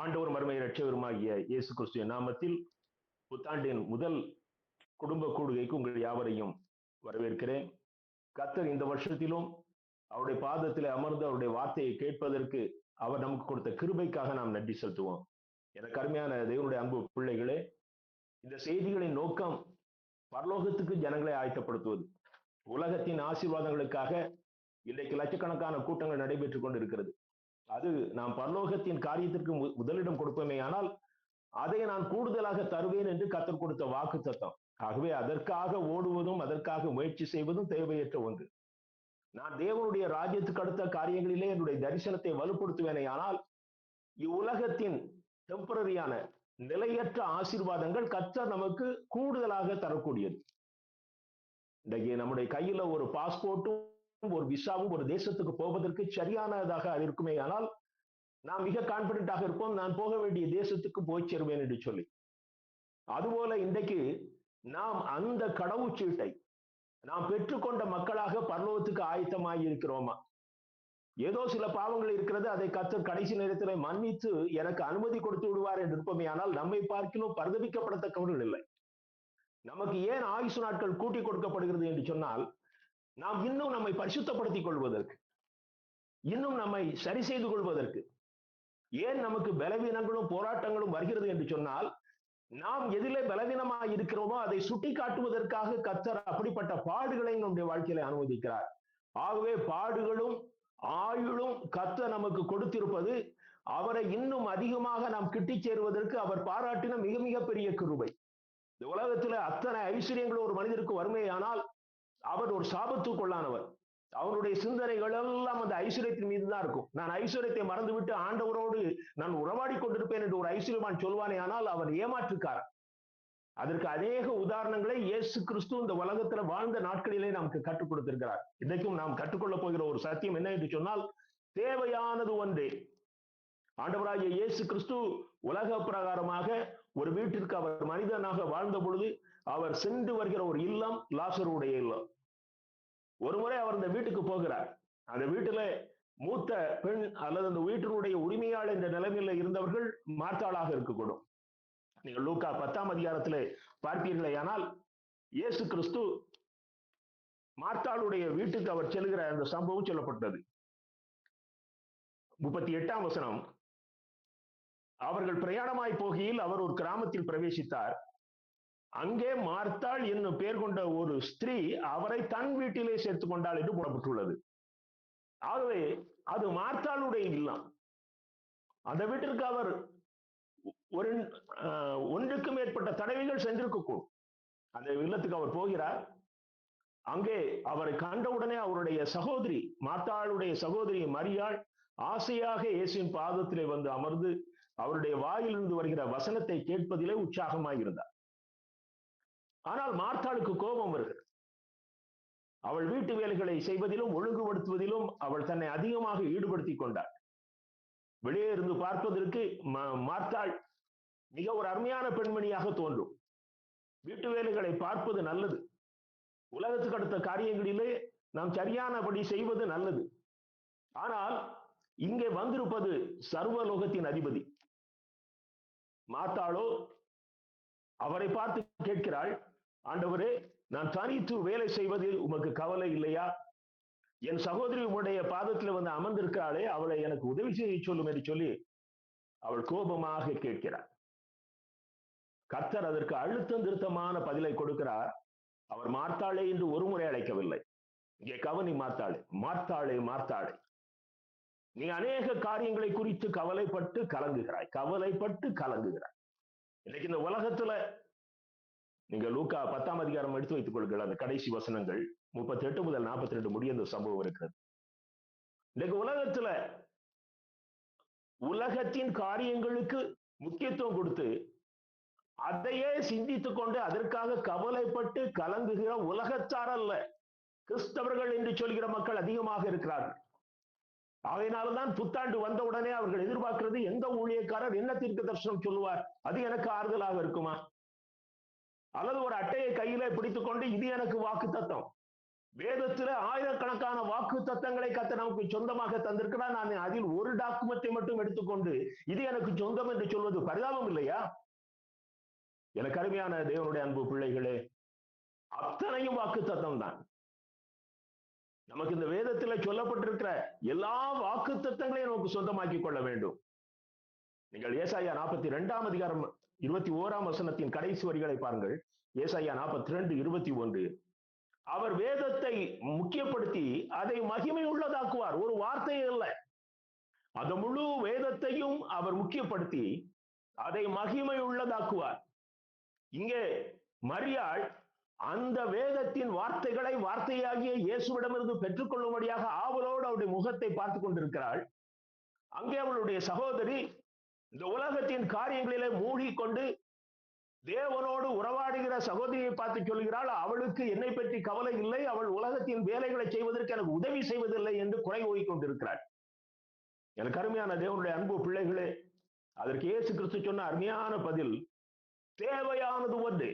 ஆண்டவர் மறுமை இரட்சகருமாகிய இயேசு கிறிஸ்துவின் நாமத்தில் புத்தாண்டின் முதல் குடும்ப கூடுகைக்கு உங்கள் யாவரையும் வரவேற்கிறேன். கர்த்தர் இந்த வருஷத்திலும் அவருடைய பாதத்தில் அமர்ந்து அவருடைய வார்த்தையை கேட்பதற்கு அவர் நமக்கு கொடுத்த கிருபைக்காக நாம் நன்றி செலுத்துவோம். எனக்கு அருமையான தேவனுடைய அன்பு பிள்ளைகளே, இந்த செய்திகளின் நோக்கம் பரலோகத்துக்கு ஜனங்களை ஆயத்தப்படுத்துவது. உலகத்தின் ஆசீர்வாதங்களுக்காக இன்றைக்கு லட்சக்கணக்கான கூட்டங்கள் நடைபெற்றுக் கொண்டிருக்கிறது. அது நாம் பரலோகத்தின் காரியத்திற்கு முதலிடம் கொடுப்போமே, ஆனால் அதை நான் கூடுதலாக தருவேன் என்று கர்த்தர் கொடுத்த வாக்கு தத்தம். ஆகவே அதற்காக ஓடுவதும் அதற்காக முயற்சி செய்வதும் தேவையற்ற ஒன்று. நான் தேவனுடைய ராஜ்யத்துக்கு அடுத்த காரியங்களிலே என்னுடைய தரிசனத்தை வலுப்படுத்துவேனே, ஆனால் இவ்வுலகத்தின் டெம்பரரியான நிலையற்ற ஆசீர்வாதங்கள் கர்த்தர் நமக்கு கூடுதலாக தரக்கூடியது. இன்றைக்கு நம்முடைய கையில ஒரு பாஸ்போர்ட்டும் ஒரு விசாவும் ஒரு தேசத்துக்கு போவதற்கு சரியானதாக இருக்குமே, ஆனால் நாம் மிக கான்பிடென்டாக இருப்போம், நான் போக வேண்டிய தேசத்துக்கு போய் சேருவேன் என்று சொல்லி. அதுபோல இன்றைக்கு நாம் அந்த கடவுச்சீட்டை நாம் பெற்றுக்கொண்ட மக்களாக பரலோகத்துக்கு ஆயத்தமாகி இருக்கிறோமா? ஏதோ சில பாவங்கள் இருக்கிறது, அதை கர்த்தர் கடைசி நேரத்தில் மன்னித்து எனக்கு அனுமதி கொடுத்து விடுவார் என்று இருப்போமே, ஆனால் நம்மை பார்க்கிலும் பரிதபிக்கப்படத்தக்கவர்கள் இல்லை. நமக்கு ஏன் ஆயுசு நாட்கள் கூட்டி கொடுக்கப்படுகிறது என்று சொன்னால், நாம் இன்னும் நம்மை பரிசுத்தப்படுத்திக் கொள்வதற்கு, இன்னும் நம்மை சரி செய்து கொள்வதற்கு. ஏன் நமக்கு பலவீனங்களும் போராட்டங்களும் வருகிறது என்று சொன்னால், நாம் எதிலே பலவீனமாக இருக்கிறோமோ அதை சுட்டி காட்டுவதற்காக கர்த்தர் அப்படிப்பட்ட பாடுகளை நம்முடைய வாழ்க்கையில அனுமதிக்கிறார். ஆகவே பாடுகளும் ஆயுளும் கர்த்தர் நமக்கு கொடுத்திருப்பது அவரை இன்னும் அதிகமாக நாம் கிட்டி சேருவதற்கு அவர் பாராட்டின மிக மிக பெரிய கிருபை. இந்த உலகத்துல அத்தனை ஐஸ்வர்யங்களும் ஒரு மனிதருக்கு வறுமையானால் அவர் ஒரு சாபத்துக்குள்ளானவர். அவருடைய சிந்தனைகள் எல்லாம் அந்த ஐஸ்வர்யத்தின் மீது தான் இருக்கும். நான் ஐஸ்வர்யத்தை மறந்துவிட்டு ஆண்டவரோடு நான் உறவாடி கொண்டிருப்பேன் என்று ஒரு ஐஸ்வர்யவான் சொல்வானே, ஆனால் அவர் ஏமாற்றுக்காரர். அதற்கு அநேக உதாரணங்களை இயேசு கிறிஸ்து இந்த உலகத்துல வாழ்ந்த நாட்களிலே நமக்கு கற்றுக் கொடுத்திருக்கிறார். இன்றைக்கும் நாம் கற்றுக்கொள்ள போகிற ஒரு சத்தியம் என்ன என்று சொன்னால், தேவையானது ஒன்றே. ஆண்டவராகிய இயேசு கிறிஸ்து உலக பிரகாரமாக ஒரு வீட்டிற்கு அவர் மனிதனாக வாழ்ந்த பொழுது அவர் சென்று வருகிற ஒரு இல்லம் லாசருடைய இல்லம். ஒரு முறை அவர் அந்த வீட்டுக்கு போகிறார். அந்த வீட்டுல மூத்த பெண் அல்லது அந்த வீட்டினுடைய உரிமையாளர் என்ற நிலைமையில இருந்தவர்கள் மார்த்தாளாக இருக்கக்கூடும். நீங்கள் லூக்கா 10ஆம் அதிகாரத்திலே பார்ப்பீர்களே, ஆனால் இயேசு கிறிஸ்து மார்த்தாளுடைய வீட்டுக்கு அவர் செல்கிற அந்த சம்பவம் சொல்லப்பட்டது. 38ஆம் வசனம், அவர்கள் பிரயாணமாய் போகையில் அவர் ஒரு கிராமத்தில் பிரவேசித்தார். அங்கே மார்த்தாள் என்னும் பெயர் கொண்ட ஒரு ஸ்திரீ அவரை தன் வீட்டிலே சேர்த்துக் கொண்டாள் என்று போடப்பட்டுள்ளது. ஆகவே அது மார்த்தாளுடைய இல்லம். அந்த வீட்டிற்கு அவர் ஒன்றுக்கு மேற்பட்ட தடவைகள் சென்றிருக்கக்கூடும். அந்த இல்லத்துக்கு அவர் போகிறார். அங்கே அவரை கண்டவுடனே அவருடைய சகோதரி, மார்த்தாளுடைய சகோதரி மரியாள் ஆசையாக இயேசுவின் பாதத்திலே வந்து அமர்ந்து அவருடைய வாயிலிருந்து வருகிற வசனத்தை கேட்பதிலே உற்சாகமாக இருந்தார். ஆனால் மார்த்தாளுக்கு கோபம் வருகிறது. அவள் வீட்டு வேலைகளை செய்வதிலும் ஒழுங்குபடுத்துவதிலும் அவள் தன்னை அதிகமாக ஈடுபடுத்திக் கொண்டாள். வெளியே இருந்து பார்ப்பதற்கு மார்த்தாள் மிக ஒரு அருமையான பெண்மணியாக தோன்றும். வீட்டு வேலைகளை பார்ப்பது நல்லது. உலகத்துக்கு அடுத்த காரியங்களிலே நாம் சரியானபடி செய்வது நல்லது. ஆனால் இங்கே வந்திருப்பது சர்வலோகத்தின் அதிபதி. மார்த்தாளோ அவரை பார்த்து கேட்கிறாள், ஆண்டவரே, நான் தனித்து வேலை செய்வதில் உமக்கு கவலை இல்லையா? என் சகோதரி உம்முடைய பாதத்தில் வந்து அமர்ந்திருக்கிறாளே, அவளை எனக்கு உதவி செய்ய சொல்லும் என்று சொல்லி அவள் கோபமாக கேட்கிறார். கர்த்தர் அதற்கு அழுத்தம் திருத்தமான பதிலை கொடுக்கிறார். அவர் மார்த்தாளே என்று ஒரு முறை அழைக்கவில்லை. இங்கே கவனி, மார்த்தாளே, மார்த்தாளே, மார்த்தாளே, நீ அநேக காரியங்களை குறித்து கவலைப்பட்டு கலங்குகிறாய். இன்னைக்கு இந்த உலகத்துல நீங்க லூக்கா 10ஆம் அதிகாரம் எடுத்து வைத்துக் கொள்ளுங்கள். அந்த கடைசி வசனங்கள் 38 முதல் 42 முடிய இந்த சம்பவம் இருக்கிறது. இன்னைக்கு உலகத்துல உலகத்தின் காரியங்களுக்கு முக்கியத்துவம் கொடுத்து அதையே சிந்தித்துக் கொண்டு அதற்காக கவலைப்பட்டு கலங்குகிற உலகத்தார் அல்ல, கிறிஸ்தவர்கள் என்று சொல்கிற மக்கள் அதிகமாக இருக்கிறார்கள். ஆகையினால்தான் புத்தாண்டு வந்தவுடனே அவர்கள் எதிர்பார்க்கிறது, எந்த ஊழியக்காரர் என்ன தீர்க்க தரிசனம் சொல்லுவார், அது எனக்கு ஆறுதலாக இருக்குமா? அல்லது ஒரு அட்டையை கையிலே பிடித்துக் கொண்டு இது எனக்கு வாக்கு தத்தம், வேதத்துல ஆயிரக்கணக்கான வாக்கு தத்தங்களை கர்த்தர் நமக்கு சொந்தமாக தந்திருக்கிறார். நான் அதில் ஒரு டாக்குமெண்ட்டை மட்டும் எடுத்துக்கொண்டு இது எனக்கு சொந்தம் என்று சொல்வது பரிதாபம் இல்லையா? எனக்கு அருமையான தேவனுடைய அன்பு பிள்ளைகளே, அத்தனையும் வாக்கு தத்தம் தான். நமக்கு இந்த வேதத்துல சொல்லப்பட்டிருக்கிற எல்லா வாக்கு தத்தங்களையும் நமக்கு சொந்தமாக்கிக் கொள்ள வேண்டும். நீங்கள் ஏசாயா 42 அதிகாரம் 21 வசனத்தின் கடைசி வரிகளை பாருங்கள். ஏசாயா 42, 21. அவர் வேதத்தை முக்கியப்படுத்தி அதை மகிமை உள்ளதாக்குவார். ஒரு வார்த்தை அல்ல, அந்த முழு வேதத்தையும் அவர் முக்கியப்படுத்தி அதை மகிமை உள்ளதாக்குவார். இங்கே மரியாள் அந்த வேதத்தின் வார்த்தைகளை வார்த்தையாகிய இயேசுவிடமிருந்து பெற்றுக்கொள்ளும்படியாக ஆவலோடு அவருடைய முகத்தை பார்த்துக் கொண்டிருக்கிறாள். அங்கே அவளுடைய சகோதரி இந்த உலகத்தின் காரியங்களிலே மூழ்கிக்கொண்டு தேவனோடு உறவாடுகிற சகோதரியை பார்த்து சொல்கிறாள், அவளுக்கு என்னை பற்றி கவலை இல்லை, அவள் உலகத்தின் வேலைகளை செய்வதற்கு எனக்கு உதவி செய்வதில்லை என்று குறை கூறிக்கொண்டிருக்கிறாள். எனக்கு அருமையான தேவனுடைய அன்பு பிள்ளைகளே, அதற்கு இயேசு கிறிஸ்து சொன்ன அருமையான பதில், தேவையானது ஒன்று.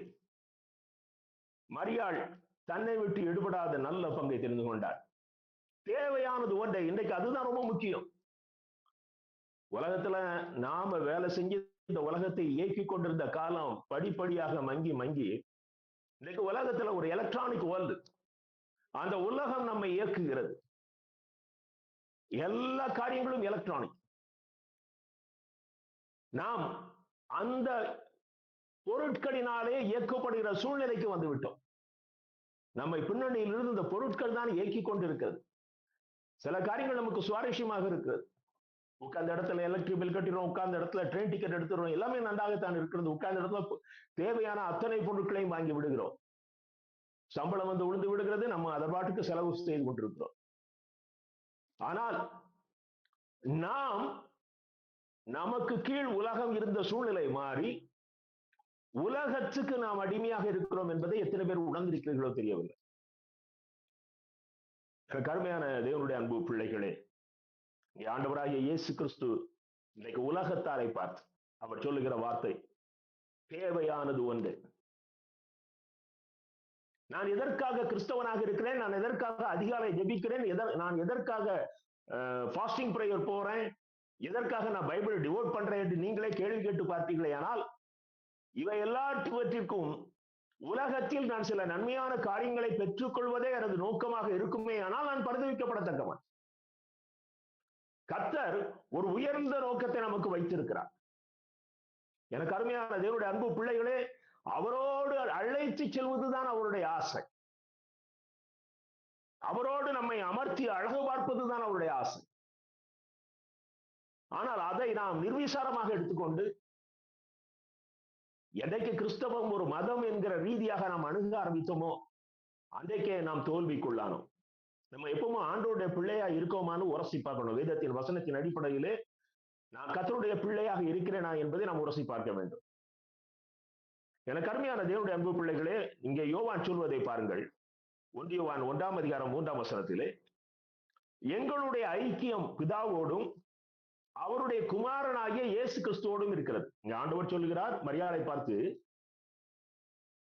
மரியாள் தன்னை விட்டு எடுபடாத நல்ல பங்கை தெரிந்து கொண்டார். தேவையானது ஒன்றை. இன்றைக்கு அதுதான் ரொம்ப முக்கியம். உலகத்துல நாம வேலை செஞ்சு இந்த உலகத்தை இயக்கிக் கொண்டிருந்த காலம் படிப்படியாக மங்கி மங்கி இன்னைக்கு உலகத்துல ஒரு எலக்ட்ரானிக் வேர்ல்டு, அந்த உலகம் நம்மை இயக்குகிறது. எல்லா காரியங்களும் எலக்ட்ரானிக். நாம் அந்த பொருட்களினாலே இயக்கப்படுகிற சூழ்நிலைக்கு வந்து விட்டோம். நம்மை பின்னணியில் இருந்து இந்த பொருட்கள் தான் இயக்கிக் கொண்டிருக்கிறது. சில காரியங்கள் நமக்கு சுவாரஸ்யமாக இருக்கிறது. உட்கார்ந்த இடத்துல எலக்ட்ரிக் பில் கட்டிடுறோம், உட்கார்ந்த இடத்துல ட்ரெயின் டிக்கெட் எடுத்துடுறோம், எல்லாமே நன்றாகத்தான் இருக்கிறது. உட்கார்ந்த இடத்துல தேவையான அத்தனை பொருட்களையும் வாங்கி விடுகிறோம். சம்பளம் வந்து விழுந்து விடுகிறது, நம்ம அதை பாட்டுக்கு செலவு செய்து கொண்டிருக்கிறோம். ஆனால் நாம் நமக்கு கீழ் உலகம் இருந்த சூழ்நிலை மாறி உலகத்துக்கு நாம் அடிமையாக இருக்கிறோம் என்பதை எத்தனை பேர் உணர்ந்திருக்கிறீர்களோ தெரியவில்லை. கருமையான தேவனுடைய அன்பு பிள்ளைகளே, ஆண்டவராகிய இயேசு கிறிஸ்து இன்னைக்கு உலகத்தாரை பார்த்து அவர் சொல்லுகிற வார்த்தை, தேவையானது ஒன்று. நான் எதற்காக கிறிஸ்தவனாக இருக்கிறேன், நான் எதற்காக அதிகாலை ஜெபிக்கிறேன், நான் எதற்காக ஃபாஸ்டிங் பிரேயர் போறேன், எதற்காக நான் பைபிள் டிவோட் பண்றேன் என்று நீங்களே கேள்வி கேட்டு பார்த்தீர்களே, ஆனால் இவை எல்லாவற்றிற்கும் உலகத்தில் நான் சில நன்மையான காரியங்களை பெற்றுக் கொள்வதே எனது நோக்கமாக இருக்குமே, ஆனால் நான் பரிதவிக்கப்படத்தக்கவன். கர்த்தர் ஒரு உயர்ந்த நோக்கத்தை நமக்கு வைத்திருக்கிறார். எனக்கு அருமையான தேவனுடைய அன்பு பிள்ளைகளே, அவரோடு அழைத்து செல்வதுதான் அவருடைய ஆசை. அவரோடு நம்மை அமர்த்தி அழகு பார்ப்பதுதான் அவருடைய ஆசை. ஆனால் அதை நாம் நிர்விசாரமாக எடுத்துக்கொண்டு எதைக்கு கிறிஸ்தவம் ஒரு மதம் என்கிற ரீதியாக நாம் அணுக ஆரம்பித்தோமோ அன்றைக்கே நாம் தோல்விக்குள்ளானோம். நம்ம எப்பவுமே ஆண்டவருடைய பிள்ளையா இருக்கோமான்னு உரசி பார்க்கணும். வேதத்தின் வசனத்தின் அடிப்படையிலே நான் கர்த்தருடைய பிள்ளையாக இருக்கிறேனா என்பதை நாம் உரசி பார்க்க வேண்டும். எனக்கு அருமையான தேவனுடைய அன்பு பிள்ளைகளே, இங்கே யோவான் சொல்வதை பாருங்கள். 1 யோவான் 1 அதிகாரம் 3 வசனத்திலே, எங்களுடைய ஐக்கியம் பிதாவோடும் அவருடைய குமாரனாகிய இயேசு கிறிஸ்துவோடும் இருக்கிறது. இங்க ஆண்டவர் சொல்லுகிறார் மரியாதை பார்த்து,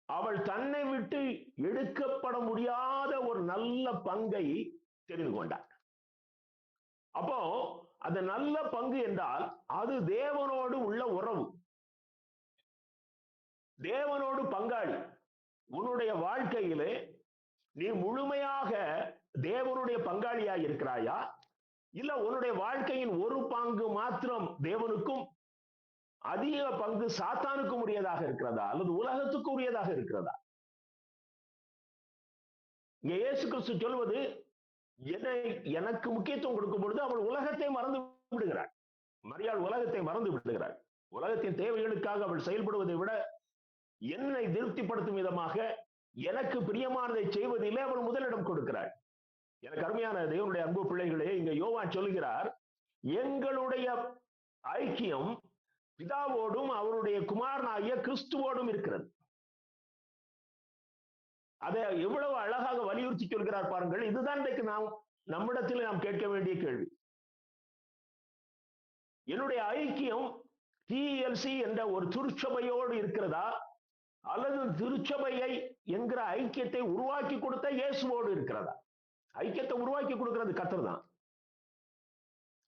அவள் தன்னை விட்டு எடுக்கப்பட முடியாத ஒரு நல்ல பங்கை தெரிந்து கொண்டார். அப்போ அந்த நல்ல பங்கு என்றால் அது தேவனோடு உள்ள உறவு, தேவனோடு பங்காளி. உன்னுடைய வாழ்க்கையிலே நீ முழுமையாக தேவனுடைய பங்காளியாக இருக்கிறாயா, இல்ல உன்னுடைய வாழ்க்கையின் ஒரு பங்கு மாத்திரம் தேவனுக்கும் அதிக பங்கு சாத்தானுக்கும் உரியதாக இருக்கிறதா, அல்லது உலகத்துக்கு உரியதாக இருக்கிறதா? இங்க இயேசு கிறிஸ்து சொல்வது, எனக்கு முக்கியத்துவம் கொடுக்கும் பொழுது அவள் உலகத்தை மறந்து விடுகிறாள். மரியாள் உலகத்தை மறந்து விடுகிறாள். உலகத்தின் தேவைகளுக்காக அவள் செயல்படுவதை விட என்னை திருப்திப்படுத்தும் விதமாக எனக்கு பிரியமானதை செய்வதிலே அவள் முதலிடம் கொடுக்கிறாள். எனக்கு அருமையான தேவனுடைய அன்பு பிள்ளைகளே, இங்க யோவான் சொல்லுகிறார், எங்களுடைய ஐக்கியம் பிதாவோடும் அவருடைய குமாரனாகிய கிறிஸ்துவோடும் இருக்கிறது. அதை எவ்வளவு அழகாக வலியுறுத்தி சொல்கிறார் பாருங்கள். இதுதான் இன்றைக்கு நம்மிடத்தில் நாம் கேட்க வேண்டிய கேள்வி. என்னுடைய ஐக்கியம் TLC என்ற ஒரு திருச்சபையோடு இருக்கிறதா, அல்லது திருச்சபையை என்கிற ஐக்கியத்தை உருவாக்கி கொடுத்த இயேசுவோடு இருக்கிறதா? ஐக்கியத்தை உருவாக்கி கொடுக்கிறது கர்த்தர் தான்,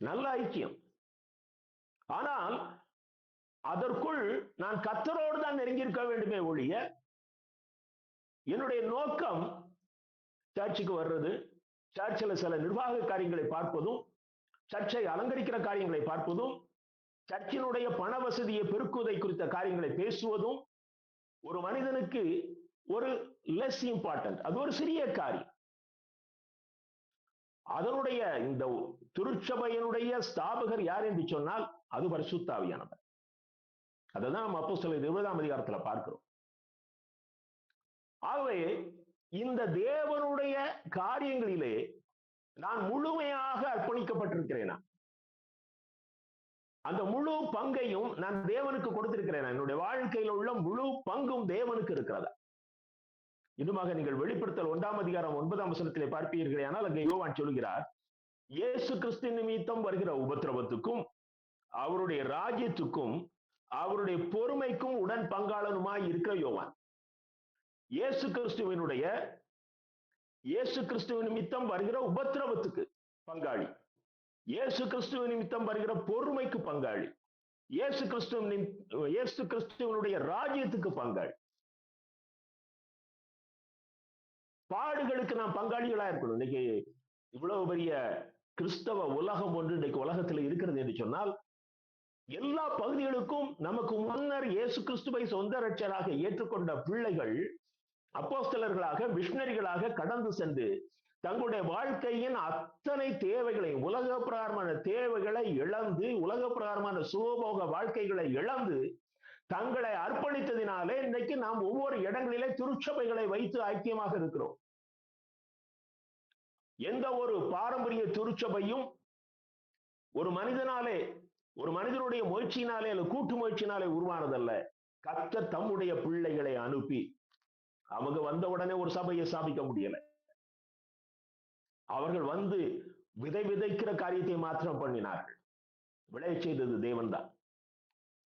நல்ல ஐக்கியம். ஆனால் அதற்குள் நான் கர்த்தரோடு தான் நெருங்கியிருக்க வேண்டுமே ஒழிய, என்னுடைய நோக்கம் சர்ச்சுக்கு வர்றது, சர்ச்சில் சில நிர்வாக காரியங்களை பார்ப்பதும், சர்ச்சை அலங்கரிக்கிற காரியங்களை பார்ப்பதும், சர்ச்சினுடைய பண வசதியை பெருக்குவதை குறித்த காரியங்களை பேசுவதும் ஒரு மனிதனுக்கு ஒரு லெஸ் இம்பார்ட்டன்ட், அது ஒரு சிறிய காரியம். அதனுடைய இந்த திருச்சபையினுடைய ஸ்தாபகர் யார் என்று சொன்னால் அது பரிசுத்த ஆவியானவர். அதான் நம்ம அப்போஸ்தலர் 20ஆம் அதிகாரத்துல பார்க்கிறோம். ஆகவே இந்த தேவனுடைய காரியங்களிலே நான் முழுமையாக அர்ப்பணிக்கப்பட்டிருக்கிறேனா? அந்த முழு பங்கையும் நான் தேவனுக்கு கொடுத்திருக்கிறேன். என்னுடைய வாழ்க்கையில் உள்ள முழு பங்கும் தேவனுக்கு இருக்கிறதா? இன்னுமாக நீங்கள் வெளிப்படுத்தல் 1ஆம் அதிகாரம் 9ஆம் வசனத்திலே பார்ப்பீர்களே, ஆனால் அங்கே யோவான் சொல்கிறார், இயேசு கிறிஸ்து நிமித்தம் வருகிற உபத்திரவத்துக்கும் அவருடைய ராஜ்யத்துக்கும் அவருடைய பொறுமைக்கும் உடன் பங்காளனுமாய் இருக்கிற யோவான். இயேசு கிறிஸ்துவின் நிமித்தம் வருகிற உபத்திரவத்துக்கு பங்காளி, இயேசு கிறிஸ்துவின் நிமித்தம் வருகிற பொறுமைக்கு பங்காளி, இயேசு கிறிஸ்துவனுடைய ராஜ்யத்துக்கு பங்காளி. பாடுகளுக்கு நாம் பங்காளிகளா இருக்கணும். இன்னைக்கு இவ்வளவு பெரிய கிறிஸ்தவ உலகம் ஒன்று இன்னைக்கு உலகத்தில் இருக்கிறது என்று சொன்னால், எல்லா பகுதிகளுக்கும் நமக்கு முன்னர் இயேசு கிறிஸ்துவை சொந்த இரட்சகராக ஏற்றுக்கொண்ட பிள்ளைகள் அப்போஸ்தலர்களாக, மிஷனரிகளாக கடந்து சென்று தங்களுடைய வாழ்க்கையின் அத்தனை தேவைகளையும், உலக பிரகாரமான தேவைகளை இழந்து, உலக பிரகாரமான சுகபோக வாழ்க்கைகளை இழந்து தங்களை அர்ப்பணித்ததினாலே இன்னைக்கு நாம் ஒவ்வொரு இடங்களிலே திருச்சபைகளை வைத்து ஐக்கியமாக இருக்கிறோம். எந்த ஒரு பாரம்பரிய திருச்சபையும் ஒரு மனிதனாலே, ஒரு மனிதனுடைய முயற்சியினாலே அல்லது கூட்டு முயற்சியினாலே உருவானதல்ல. கர்த்தர் தம்முடைய பிள்ளைகளை அனுப்பி, அவங்க வந்த உடனே ஒரு சபையை ஸ்தாபிக்க முடியல. அவர்கள் வந்து விதைக்கிற காரியத்தை மாத்திரம் பண்ணினார்கள். விளைய செய்தது தேவன் தான்.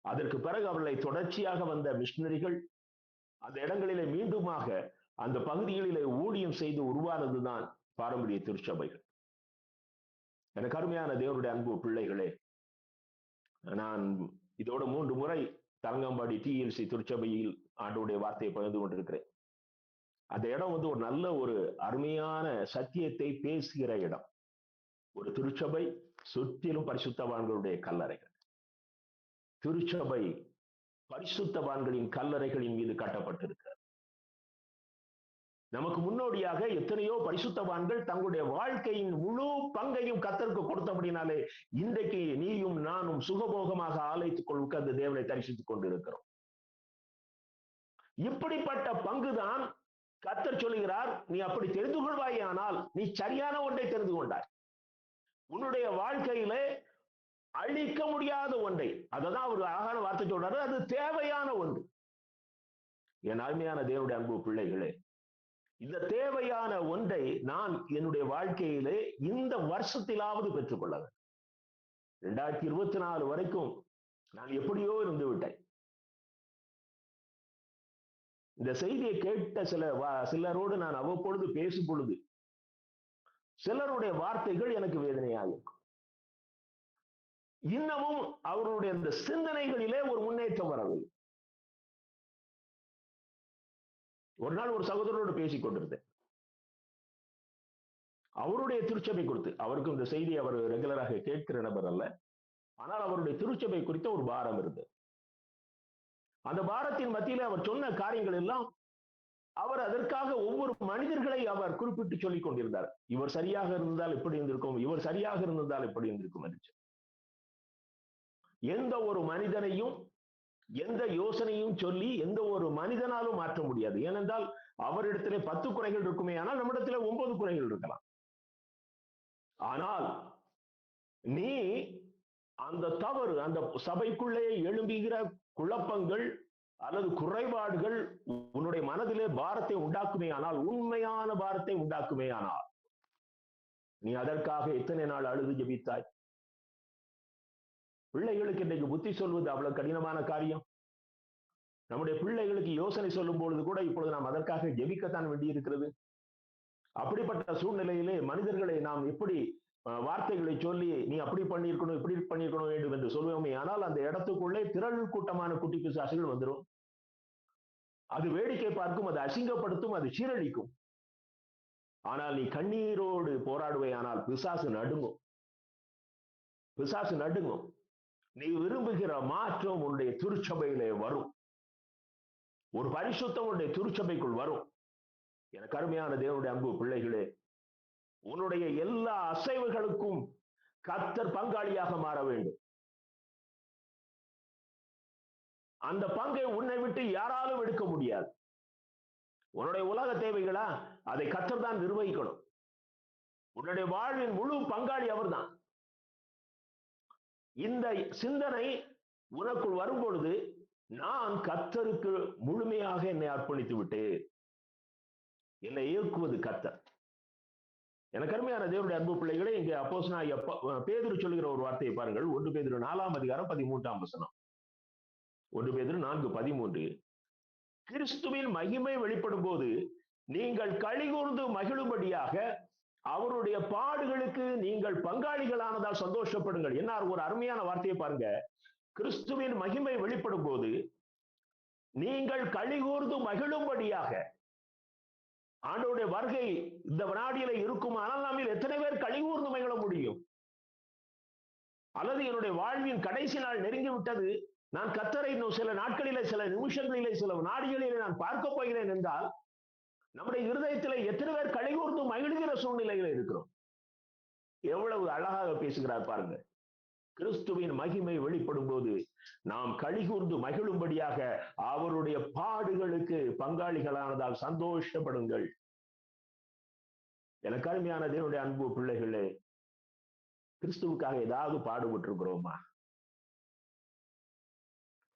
அதற்கு பிறகு அவர்களை தொடர்ச்சியாக வந்த மிஷனரிகள் அந்த இடங்களிலே மீண்டுமாக அந்த பகுதிகளிலே ஊழியம் செய்து உருவானதுதான் பாரம்பரிய திருச்சபைகள். எனக்கு அருமையான தேவனுடைய அன்பு பிள்ளைகளே, நான் இதோட 3 முறை தரங்கம்பாடி TLC திருச்சபையில் ஆண்டவருடைய வார்த்தையை பகிர்ந்து கொண்டிருக்கிறேன். அந்த இடம் வந்து ஒரு நல்ல ஒரு அருமையான சத்தியத்தை பேசுகிற இடம். ஒரு திருச்சபை, சுற்றிலும் பரிசுத்தவான்களுடைய கல்லறைகள். திருச்சபை பரிசுத்தவான்களின் கல்லறைகளின் மீது கட்டப்பட்டிருக்கிறது. நமக்கு முன்னோடியாக எத்தனையோ பரிசுத்தவான்கள் தங்களுடைய வாழ்க்கையின் முழு பங்கையும் கர்த்தருக்கு கொடுத்தபடினாலே இன்றைக்கு நீயும் நானும் சுகபோகமாக ஆலயத்துக்குள் உட்கார்ந்து தேவனை தரிசித்துக் கொண்டிருக்கிறோம். இப்படிப்பட்ட பங்குதான் கர்த்தர் சொல்லுகிறார், நீ அப்படி தெரிந்து கொள்வாயானால் நீ சரியான ஒன்றை தெரிந்து கொண்டாய். உன்னுடைய வாழ்க்கையிலே அழிக்க முடியாத ஒன்றை, அததான் ஒரு அழகான வார்த்தை சொல்றாரு, அது தேவையான ஒன்று. என் அருமையான தேவனுடைய அன்பு பிள்ளைகளே, இந்த தேவையான ஒன்றை நான் என்னுடைய வாழ்க்கையிலே இந்த வருஷத்திலாவது பெற்றுக்கொள்ள வேண்டும். 2024 வரைக்கும் நான் எப்படியோ இருந்து விட்டேன். இந்த செய்தியை கேட்ட சிலரோடு நான் அவ்வப்பொழுது பேசும் பொழுது சிலருடைய வார்த்தைகள் எனக்கு வேதனையாக இருக்கும். இன்னமும் அவர்களுடைய அந்த சிந்தனைகளிலே ஒரு முன்னேற்றம் வரவில்லை. ஒரு நாள் ஒரு சகோதரரோடு பேசிக் கொண்டிருந்தேன். அவருடைய திருச்சபை குறித்து, அவருக்கு இந்த செய்தி அவர் ரெகுலராக கேட்கிற நபர் அல்ல, ஆனால் அவருடைய திருச்சபை குறித்த ஒரு பாரம் இருந்தது. அந்த பாரத்தின் மத்தியிலே அவர் சொன்ன காரியங்கள் எல்லாம், அவர் அதற்காக ஒவ்வொரு மனிதர்களை அவர் குறிப்பிட்டு சொல்லிக் கொண்டிருந்தார். இவர் சரியாக இருந்தால் எப்படி இருந்திருக்கும், இவர் சரியாக இருந்தால் எப்படி இருந்திருக்கும் என்று. எந்த ஒரு மனிதனையும் எந்த யோசனையும் சொல்லி எந்த ஒரு மனிதனாலும் மாற்ற முடியாது. ஏனென்றால் அவரிடத்திலே 10 குறைகள் இருக்குமே, ஆனால் நம்மிடத்திலே 9 குறைகள் இருக்கலாம். ஆனால் நீ அந்த தவறு, அந்த சபைக்குள்ளே எழும்புகிற குழப்பங்கள் அல்லது குறைபாடுகள் உன்னுடைய மனதிலே பாரத்தை உண்டாக்குமே ஆனால், உண்மையான பாரத்தை உண்டாக்குமே ஆனால், நீ அதற்காக எத்தனை நாள் அழுது ஜெபித்தாய்? பிள்ளைகளுக்கு இன்றைக்கு புத்தி சொல்வது அவ்வளவு கடினமான காரியம். நம்முடைய பிள்ளைகளுக்கு யோசனை சொல்லும் பொழுது கூட இப்பொழுது நாம் அதற்காக ஜெபிக்கத்தான் வேண்டி இருக்கிறது. அப்படிப்பட்ட சூழ்நிலையிலே மனிதர்களை நாம் எப்படி வார்த்தைகளை சொல்லி நீ அப்படி பண்ணியிருக்கணும் இப்படி பண்ணியிருக்கணும் வேண்டும் என்று சொல்லுவோமே, ஆனால் அந்த இடத்துக்குள்ளே திரள் கூட்டமான குட்டி பிசாசுகள் வந்துடும். அது வேடிக்கை பார்க்கும், அது அசிங்கப்படுத்தும், அது சீரழிக்கும். ஆனால் நீ கண்ணீரோடு போராடுவே, ஆனால் பிசாசு நடுங்கும். பிசாசு நடுங்கும். நீ விரும்புகிற மாற்றம் உன்னுடைய திருச்சபையிலே வரும். ஒரு பரிசுத்தம் உன்னுடைய திருச்சபைக்குள் வரும். எனக்கு அருமையான தேவனுடைய அன்பு பிள்ளைகளே, உன்னுடைய எல்லா அசைவுகளுக்கும் கர்த்தர் பங்காளியாக மாற வேண்டும். அந்த பங்கை உன்னை விட்டு யாராலும் எடுக்க முடியாது. உன்னுடைய உலக தேவைகளா, அதை கர்த்தர் தான் நிர்வகிக்கணும். உன்னுடைய வாழ்வின் முழு பங்காளி அவர்தான். இந்த சிந்தனை உனக்குள் வரும் பொழுது, நான் கர்த்தருக்கு முழுமையாக என்னை அர்ப்பணித்து விட்டேன், என்னை இயக்குவது கர்த்தர். எனக்கு அருமையான தேவனுடைய அன்பு பிள்ளைகளே, இங்கே அப்போஸ்தலனாகிய பேதுரு சொல்லுகிற ஒரு வார்த்தையை பாருங்கள். 1 பேதுரு 4 அதிகாரம் 13 வசனம். 1 பேதுரு 4:13. கிறிஸ்துவின் மகிமை வெளிப்படும் போது நீங்கள் களிகூர்ந்து மகிழும்படியாக அவருடைய பாடுகளுக்கு நீங்கள் பங்காளிகளானதால் சந்தோஷப்படுங்கள். என்ன ஒரு அருமையான வார்த்தையை பாருங்க. கிறிஸ்துவின் மகிமை வெளிப்படும் போது நீங்கள் களிகூர்ந்து மகிழும்படியாக. ஆண்டவருடைய வருகை இந்த வினாடியில இருக்குமானால் நம்மில் எத்தனை பேர் களிகூர்ந்து மகிழ முடியும்? அல்லது என்னுடைய வாழ்வின் கடைசி நாள் நெருங்கி விட்டது, நான் கர்த்தரை இன்னும் சில நாட்களிலே, சில நிமிஷங்களிலே, சில நாடுகளிலே நான் பார்க்க போகிறேன் என்றால், நம்முடைய இருதயத்திலே எத்தனை பேர் களிகூர்ந்து மகிழ்கிற சூழ்நிலையில இருக்கிறோம்? எவ்வளவு அழகாக பேசுகிறார் பாருங்க. கிறிஸ்துவின் மகிமை வெளிப்படும் போது நாம் களிகூர்ந்து மகிழும்படியாக அவருடைய பாடுகளுக்கு பங்காளிகளானதால் சந்தோஷப்படுங்கள். எனக்கு அருமையான தேவனுடைய அன்பு பிள்ளைகளே, கிறிஸ்துவுக்காக ஏதாவது பாடுபட்டு இருக்கிறோமா?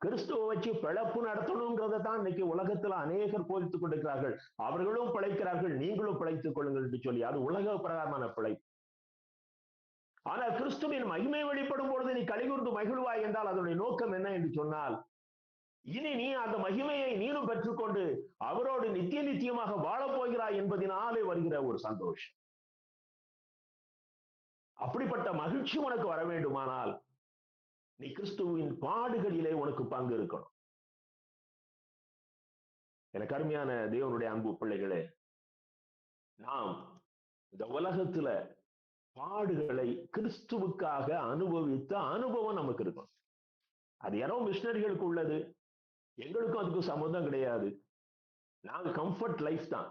கிறிஸ்துவை வச்சு பிழைப்பு நடத்தணுங்கிறத தான் இன்னைக்கு உலகத்துல அநேகர் போதித்துக் கொண்டிருக்கிறார்கள். அவர்களும் பிழைக்கிறார்கள், நீங்களும் பிழைத்துக் கொள்ளுங்கள் என்று சொல்லி. அது உலக பிரகாரமான பிழைப்பு. ஆனால் கிறிஸ்துவின் மகிமை வெளிப்படும் பொழுது நீ களிகூர்ந்து மகிழ்வாய் என்றால் அதனுடைய நோக்கம் என்ன என்று சொன்னால், இனி நீ அந்த மகிமையை நீனும் பெற்றுக்கொண்டு அவரோடு நித்திய நித்தியமாக வாழப் போகிறாய் என்பதனாலே வருகிற ஒரு சந்தோஷம். அப்படிப்பட்ட மகிழ்ச்சி உனக்கு வர வேண்டுமானால் நீ கிறிஸ்துவின் பாடுகளிலே உனக்கு பங்கு இருக்கணும். எனக்கு அருமையான தேவனுடைய அன்பு பிள்ளைகளே, நாம் இந்த உலகத்துல பாடுகளை கிறிஸ்துவுக்காக அனுபவித்த அனுபவம் நமக்கு இருக்கும். அது யாரோ மிஷனரிகளுக்கு உள்ளது, எங்களுக்கும் அதுக்கு சம்மந்தம் கிடையாது. நாங்க கம்ஃபர்ட் லைஃப் தான்.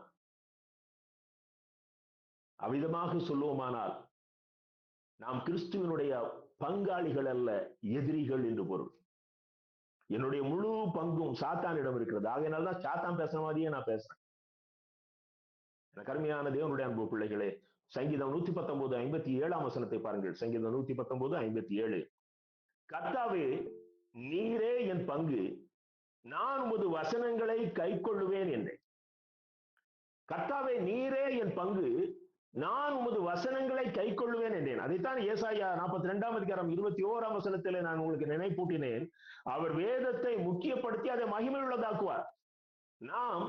அவ்விதமாக சொல்லுவோமானால் நாம் கிறிஸ்துவனுடைய பங்காளிகள் அல்ல, எதிரிகள் என்று பொருள். என்னுடைய முழு பங்கும் சாத்தானிடம் இருக்கிறது. ஆகையினால்தான் சாத்தான் பேசுற மாதிரியே நான் பேசுறேன். எனக்கு அருமையான தேவனுடைய அன்பு பிள்ளைகளே, சங்கீதம் 119:57 வசனத்தை பாருங்கள். சங்கீதம் 119:57. கர்த்தாவே, நீரே என் பங்கு, நான் உமது வசனங்களை கைக்கொள்ளுவேன் என்றேன். கர்த்தாவே, நீரே என் பங்கு, நான் உமது வசனங்களை கைக்கொள்ளுவேன் என்றேன். அதைத்தான் ஏசாயா 42 அதிகாரம் 21 வசனத்திலே நான் உங்களுக்கு நினைப்பூட்டினேன். அவர் வேதத்தை முக்கியப்படுத்தி அதை மகிமை உள்ளதாக்குவார். நாம்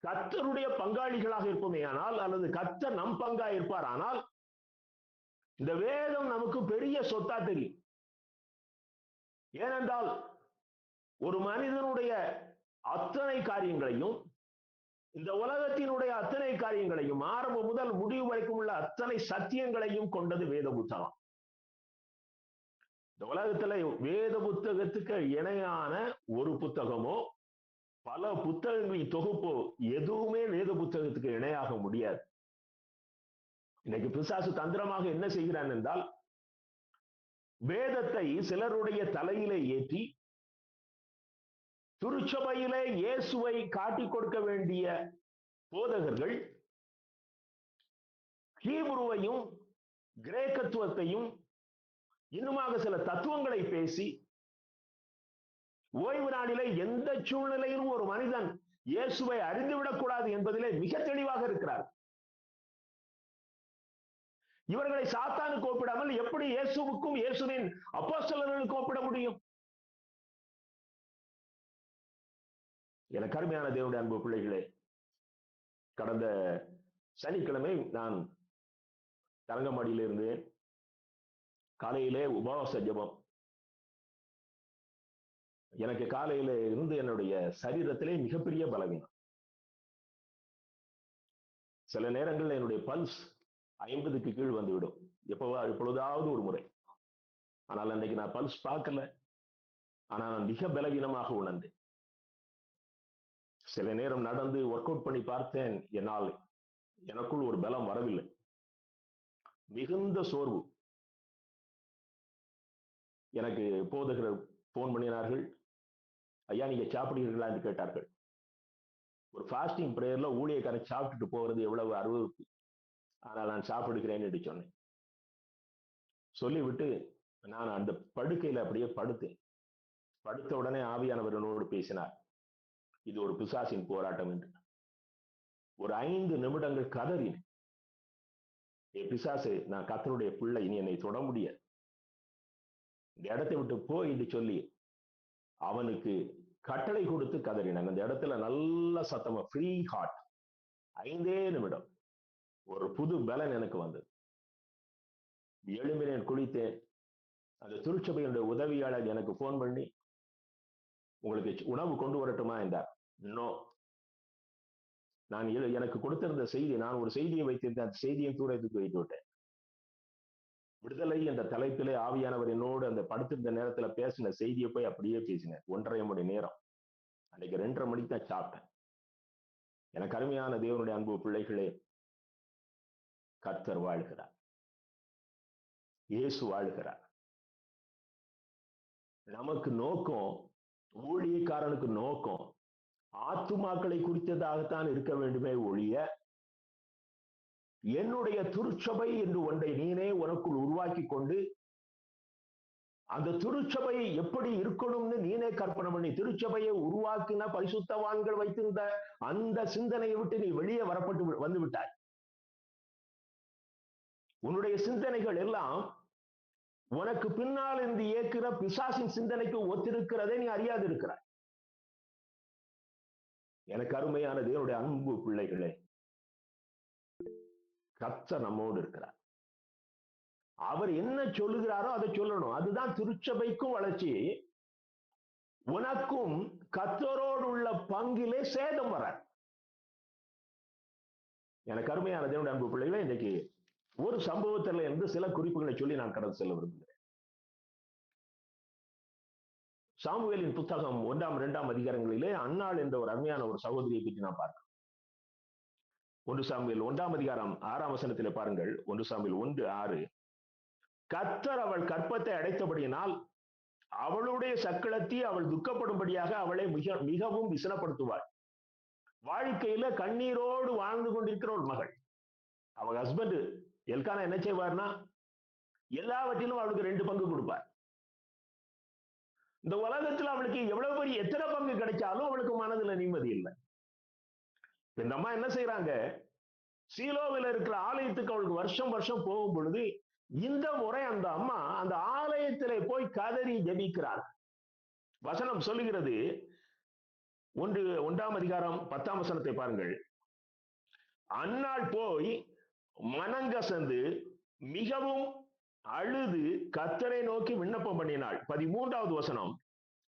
கர்த்தருடைய பங்காளிகளாக இருப்போமே ஆனால், அல்லது கர்த்தர் நம் பங்கா இருப்பார் ஆனால், இந்த வேதம் நமக்கு பெரிய சொத்தா தெரியும். ஏனென்றால் ஒரு மனிதனுடைய அத்தனை காரியங்களையும், இந்த உலகத்தினுடைய அத்தனை காரியங்களையும், ஆரம்பம் முதல் முடிவு வரைக்கும் உள்ள அத்தனை சத்தியங்களையும் கொண்டது வேத புத்தகம். இந்த உலகத்துல வேத புத்தகத்துக்கு இணையான ஒரு புத்தகமோ பல புத்தகங்களின் தொகுப்போ எதுவுமே வேத புத்தகத்துக்கு இணையாக முடியாது. இன்னைக்கு பிசாசு தந்திரமாக என்ன செய்கிறான் என்றால், வேதத்தை சிலருடைய தலையிலே ஏற்றி திருச்சபையிலே இயேசுவை காட்டிக் கொடுக்க வேண்டிய போதகர்கள் ஹீப்ருவையும் கிரேக்கத்துவத்தையும் இன்னுமாக சில தத்துவங்களை பேசி, ஓய்வு நாளிலே எந்த சூழ்நிலையிலும் ஒரு மனிதன் இயேசுவை அறிந்துவிடக் கூடாது என்பதிலே மிக தெளிவாக இருக்கிறார். இவர்களை சாத்தானுக்கு ஒப்பிடாமல் எப்படி இயேசுவுக்கும் இயேசுவின் அப்போஸ்தலர்களுக்கும் ஒப்பிட முடியும்? எனக்கு அருமையான தேவனுடைய அன்பு பிள்ளைகளே, கடந்த சனிக்கிழமை நான் தரங்கம்பாடியில் இருந்தேன். காலையிலே உபவாச ஜெபம். எனக்கு காலையில இருந்து என்னுடைய சரீரத்திலே மிகப்பெரிய பலவீனம். சில நேரங்களில் என்னுடைய பல்ஸ் 50க்கு கீழ் வந்துவிடும், எப்பொழுதாவது ஒரு முறை. ஆனால் அன்னைக்கு நான் பல்ஸ் பார்க்கல, ஆனால் நான் மிக பலவீனமாக உணர்ந்தேன். சில நேரம் நடந்து ஒர்க் அவுட் பண்ணி பார்த்தேன், எனக்குள் ஒரு பலம் வரவில்லை, மிகுந்த சோர்வு. எனக்கு போதகர் போன் பண்ணினார்கள், ஐயா நீங்க சாப்பிடுகிறீர்களா என்று கேட்டார்கள். ஒரு ஃபாஸ்டிங் பிரேயர்ல ஊழியக்காரன் சாப்பிட்டுட்டு போகிறது எவ்வளவு அருவருப்பு, ஆனால் நான் சாப்பிடுகிறேன் என்று சொன்னேன். சொல்லிவிட்டு நான் அந்த படுக்கையில அப்படியே படுத்தேன். படுத்த உடனே ஆவியானவர் என்னோடு பேசினார், இது ஒரு பிசாசின் போராட்டம் என்று. ஒரு 5 நிமிடங்கள் கதறினேன், பிசாசு, நான் கர்த்தருடைய பிள்ளை, இனி என்னை தொட முடியாது, இந்த இடத்தை விட்டு போ என்று சொல்லி அவனுக்கு கட்டளை கொடுத்து கதறினேன். அந்த இடத்துல நல்ல சத்தமா ஃப்ரீ ஹார்ட். 5 நிமிடம் ஒரு புது பலன் எனக்கு வந்தது. எழும்பினேன், குளித்தேன். அந்த திருச்சபையினுடைய உதவியாளர் எனக்கு போன் பண்ணி, உங்களுக்கு உணவு கொண்டு வரட்டுமா என்றார். நோ, நான் எனக்கு கொடுத்திருந்த செய்தி, நான் ஒரு செய்தியை வைத்திருந்தேன், அந்த செய்தியை தூரத்துக்கு வைத்து விட்டேன். விடுதலை என்ற தலைப்பிலே ஆவியானவர் என்னோடு அந்த படுத்திருந்த நேரத்துல பேசின செய்தியை போய் அப்படியே பேசினேன். 1.5 மணி நேரம். அன்னைக்கு 2:30 மணிக்கு தான் சாப்பிட்டேன். எனக்கு அருமையான தேவனுடைய அன்பு பிள்ளைகளே, கர்த்தர் வாழ்கிறார், இயேசு வாழ்கிறார். நமக்கு நோக்கம், ஊழியக்காரனுக்கு நோக்கம் ஆத்துமாக்களை குறித்ததாகத்தான் இருக்க வேண்டுமே ஒழிய, என்னுடைய திருச்சபை என்று ஒன்றை நீனே உனக்குள் உருவாக்கி கொண்டு அந்த திருச்சபை எப்படி இருக்கணும்னு நீனே கற்பனை பண்ணி திருச்சபையை உருவாக்கின பரிசுத்தவான்கள் வைத்திருந்த அந்த சிந்தனையை விட்டு நீ வெளியே வந்து விட்டாய். உன்னுடைய சிந்தனைகள் எல்லாம் உனக்கு பின்னால் இருந்து இயக்கிற பிசாசின் சிந்தனைக்கு ஒத்திருக்கிறதை நீ அறியாது இருக்கிறாய். எனக்கு அருமையான தேவனுடைய அன்பு பிள்ளைகளே, கர்த்தர் நம்மோடு இருக்கிறார். அவர் என்ன சொல்லுகிறாரோ அதை சொல்லணும். அதுதான் திருச்சபைக்கும் வளர்ச்சி. உனக்கும் கர்த்தரோடு உள்ள பங்கிலே சேதம் வர. எனக்கு அருமையான தேவனுடைய அன்பு பிள்ளைகளே, இன்றைக்கு ஒரு சம்பவத்தில் இருந்து சில குறிப்புகளை சொல்லி நான் கடந்து செல்ல விரும்புகிறேன். சாமுவேலின் புத்தகம் 1, 2 அதிகாரங்களிலே அன்னாள் என்ற ஒரு அருமையான ஒரு சகோதரியை பற்றி நான் பார்க்கிறேன். 1 சாமுவேல் 1 அதிகாரம் 6 வசனத்திலே பாருங்கள். 1 சாமுவேல் 1:6, கர்த்தர் அவள் கற்பத்தை அடைத்தபடியினால் அவளுடைய சக்களத்தி அவள் துக்கப்படும்படியாக அவளை மிகவும் விசனப்படுத்துவாள். வாழ்க்கையில கண்ணீரோடு வாழ்ந்து கொண்டிருக்கிற ஒரு மகள். அவள் ஹஸ்பண்ட் எல்கானா என்ன செய்வார்னா, எல்லாவற்றிலும் அவளுக்கு 2 பங்கு கொடுப்பார். இந்த உலகத்தில் அவளுக்கு எவ்வளவு பெரிய எத்தனை பங்கு கிடைச்சாலும் அவளுக்கு மனதுல நிம்மதி இல்லை. இந்த அம்மா என்ன செய்யறாங்க, சீலோவில் இருக்கிற ஆலயத்துக்கு அவளுக்கு வருஷம் வருஷம் போகும் பொழுது இந்த முறை அந்த அம்மா அந்த ஆலயத்திலே போய் கதறி ஜெபிக்கிறார். வசனம் சொல்லுகிறது, 1 அதிகாரம் 10 வசனத்தை பாருங்கள். அன்னாள் போய் மனங்கசந்து மிகவும் அழுது கர்த்தரை நோக்கி விண்ணப்பம் பண்ணினாள். 13வது வசனம்,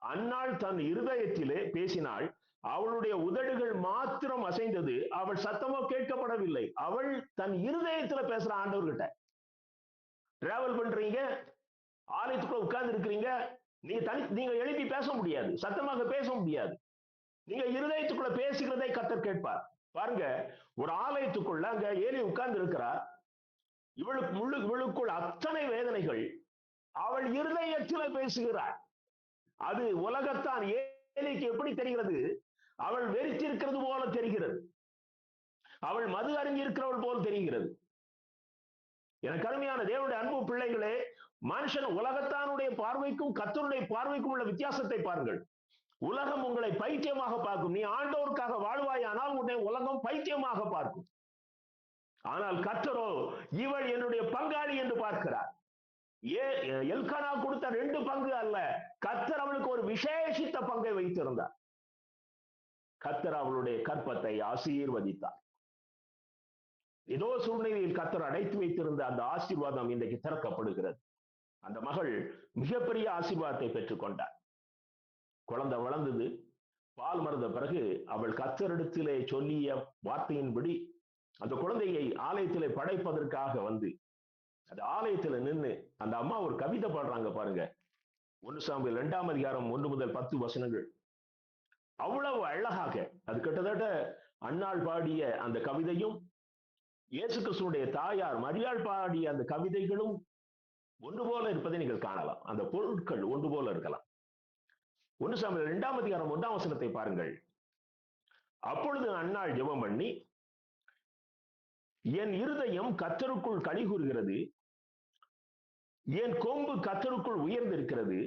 அன்னாள் தன் இருதயத்திலே பேசினாள், அவளுடைய உதடுகள் மாத்திரம் அசைந்தது, அவள் சத்தமோ கேட்கப்படவில்லை. அவள் தன் இருதயத்துல பேசுற ஆண்டவர்கிட்ட. டிராவல் பண்றீங்க, ஆலயத்துக்குள்ள உட்கார்ந்து இருக்கிறீங்க, நீங்க எழுப்பி பேச முடியாது, சத்தமாக பேச முடியாது. நீங்க இருதயத்துக்குள்ள பேசுகிறதை கர்த்தர் கேட்பார். பாருங்க, ஒரு ஆலயத்துக்குள்ள அங்க ஏலி உட்கார்ந்து இருக்கிறார். இவளுக்குள் அத்தனை வேதனைகள், அவள் இருதயத்தில் பேசுகிறாள். அது உலகத்தான் ஏலிக்கு எப்படி தெரிகிறது? அவள் வெறித்திருக்கிறது போல தெரிகிறது, அவள் மது அருந்தி இருக்கிறவள் போல் தெரிகிறது. எனக்கு அருமையான தேவனுடைய அன்பு பிள்ளைகளே, மனுஷன் உலகத்தானுடைய பார்வைக்கும் கர்த்தருடைய பார்வைக்கும் உள்ள வித்தியாசத்தை பாருங்கள். உலகம் உங்களை பைத்தியமாக பார்க்கும். நீ ஆண்டவருக்காக வாழ்வாயானால் உன்னை உலகம் பைத்தியமாக பார்க்கும். ஆனால் கர்த்தரோ இவள் என்னுடைய பங்காளி என்று பார்க்கிறார். எல்கானா கொடுத்த 2 பங்கு அல்ல, கர்த்தர் அவளுக்கு ஒரு விசேஷித்த பங்கை வைத்திருந்தார். கர்த்தர் அவளுடைய கற்பத்தை ஆசீர்வதித்தார். ஏதோ சூழ்நிலையில் கர்த்தர் அடைத்து வைத்திருந்த அந்த ஆசீர்வாதம் இன்றைக்கு திறக்கப்படுகிறது. அந்த மகள் மிகப்பெரிய ஆசீர்வாதத்தை பெற்றுக்கொண்டார். குழந்தை வளர்ந்தது. பால் மறந்த பிறகு அவள் கர்த்தரிடத்திலே சொல்லிய வார்த்தையின்படி அந்த குழந்தையை ஆலயத்திலே படைப்பதற்காக வந்து அந்த ஆலயத்துல நின்று அந்த அம்மா ஒரு கவிதை பாடுறாங்க பாருங்க. 1 சாமுவேல் 2ஆம் அதிகாரம் 1 முதல் 10 வசனங்கள். அவ்வளவு அழகாக, அது கிட்டத்தட்ட அன்னாள் பாடிய அந்த கவிதையும் இயேசு கிறிஸ்துவுடைய தாயார் மரியாள் பாடிய அந்த கவிதைகளும் ஒன்று போல இருப்பதை நீங்கள் காணலாம். அந்த பொருட்கள் ஒன்று போல இருக்கலாம். 1 சாமுவேல் 2ஆம் அதிகாரம் 1ஆம் வசனத்தை பாருங்கள். அப்பொழுது அன்னாள் ஜெபம் பண்ணி, என் இருதயம் கர்த்தருக்குள் களி கூறுகிறது, என் கொம்பு கர்த்தருக்குள் உயர்ந்திருக்கிறது,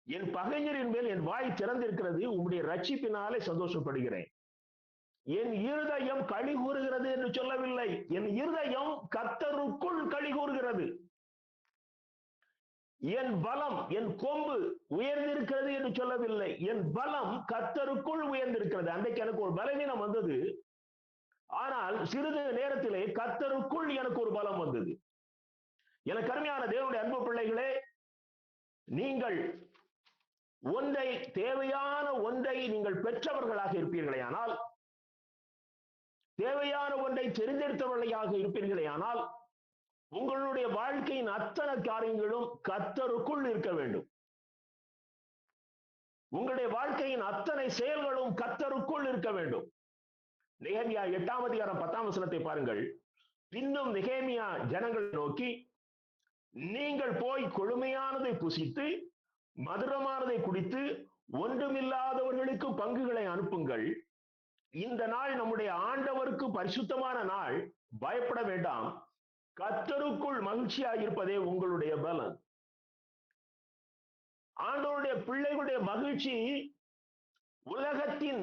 என் பகைஞரின் மேல் என் வாய் திறந்திருக்கிறது, உம்முடைய ரட்சிப்பினாலே சந்தோஷப்படுகிறேன். என் இருதயம் களி கூறுகிறது என்று சொல்லவில்லை, என் இருதயம் கர்த்தருக்குள் களி கூறுகிறது. என் பலம், என் கொம்பு உயர்ந்திருக்கிறது என்று சொல்லவில்லை, என் பலம் கர்த்தருக்குள் உயர்ந்திருக்கிறது. அன்றைக்கு எனக்கு ஒரு பலவீனம் வந்தது, ஆனால் சிறிது நேரத்திலே கர்த்தருக்குள் எனக்கு ஒரு பலம் வந்தது. எனக்கு அருமையான தேவனுடைய அன்பு பிள்ளைகளே, நீங்கள் தேவையான ஒன்றை நீங்கள் பெற்றவர்களாக இருப்பீர்களே ஆனால், தேவையான ஒன்றை தெரிந்தெடுத்தவர்களாக இருப்பீர்களே ஆனால், உங்களுடைய வாழ்க்கையின் அத்தனை காரியங்களும் கர்த்தருக்குள் இருக்க வேண்டும். உங்களுடைய வாழ்க்கையின் அத்தனை செயல்களும் கர்த்தருக்குள் இருக்க வேண்டும். நெகேமியா 8ஆம் அதிகாரம் 10ஆம் வசனத்தை பாருங்கள். பின்னும் நெகேமியா ஜனங்களை நோக்கி, நீங்கள் போய் கொழுமையானதை புசித்து மதுரமானதை குடித்து ஒன்றுமில்லாதவர்களுக்கு பங்குகளை அனுப்புங்கள். இந்த நாள் நம்முடைய ஆண்டவருக்கு பரிசுத்தமான நாள், பயப்பட வேண்டாம், கர்த்தருக்குள் மகிழ்ச்சியாக இருப்பதே உங்களுடைய பலன். ஆண்டவருடைய பிள்ளைகளுடைய மகிழ்ச்சி உலகத்தின்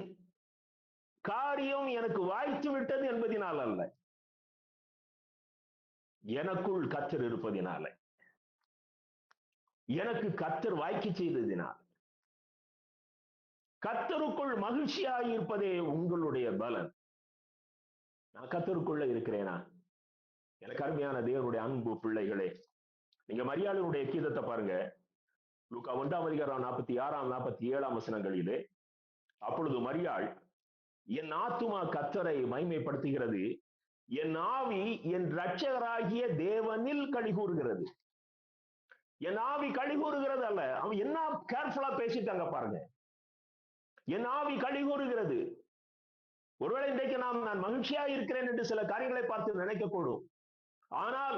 காரியம் எனக்கு வாய்த்து விட்டது என்பதினால் அல்ல, எனக்குள் கர்த்தர் இருப்பதினால, எனக்கு கர்த்தர் வாய்க்கு செய்ததினால், கர்த்தருக்குள் மகிழ்ச்சியாக இருப்பதே உங்களுடைய பலன். நான் கர்த்தருக்குள்ள இருக்கிறேனா? எனக்கு அருமையான தேவனுடைய அன்பு பிள்ளைகளே, நீங்க மரியாளுடைய கீதத்தை பாருங்க. லூக்கா 1ஆம் அதிகாரம் 46ஆம் 47ஆம் வசனங்களிலே, அப்பொழுது மரியாள், என் ஆத்துமா கர்த்தரை மகிமைப்படுத்துகிறது, என் ஆவி என் இரட்சகராகிய தேவனில் களி கூறுகிறது. என் ஆவி களி கூறுகிறது அல்ல, அவன் என்ன கேர்ஃபுல்லா பேசிட்டாங்க பாருங்க. என் ஆவி களி கூறுகிறது. ஒருவேளை இன்றைக்கு நான் மகிழ்ச்சியா இருக்கிறேன் என்று சில காரியங்களை பார்த்து நினைக்கக்கூடும், ஆனால்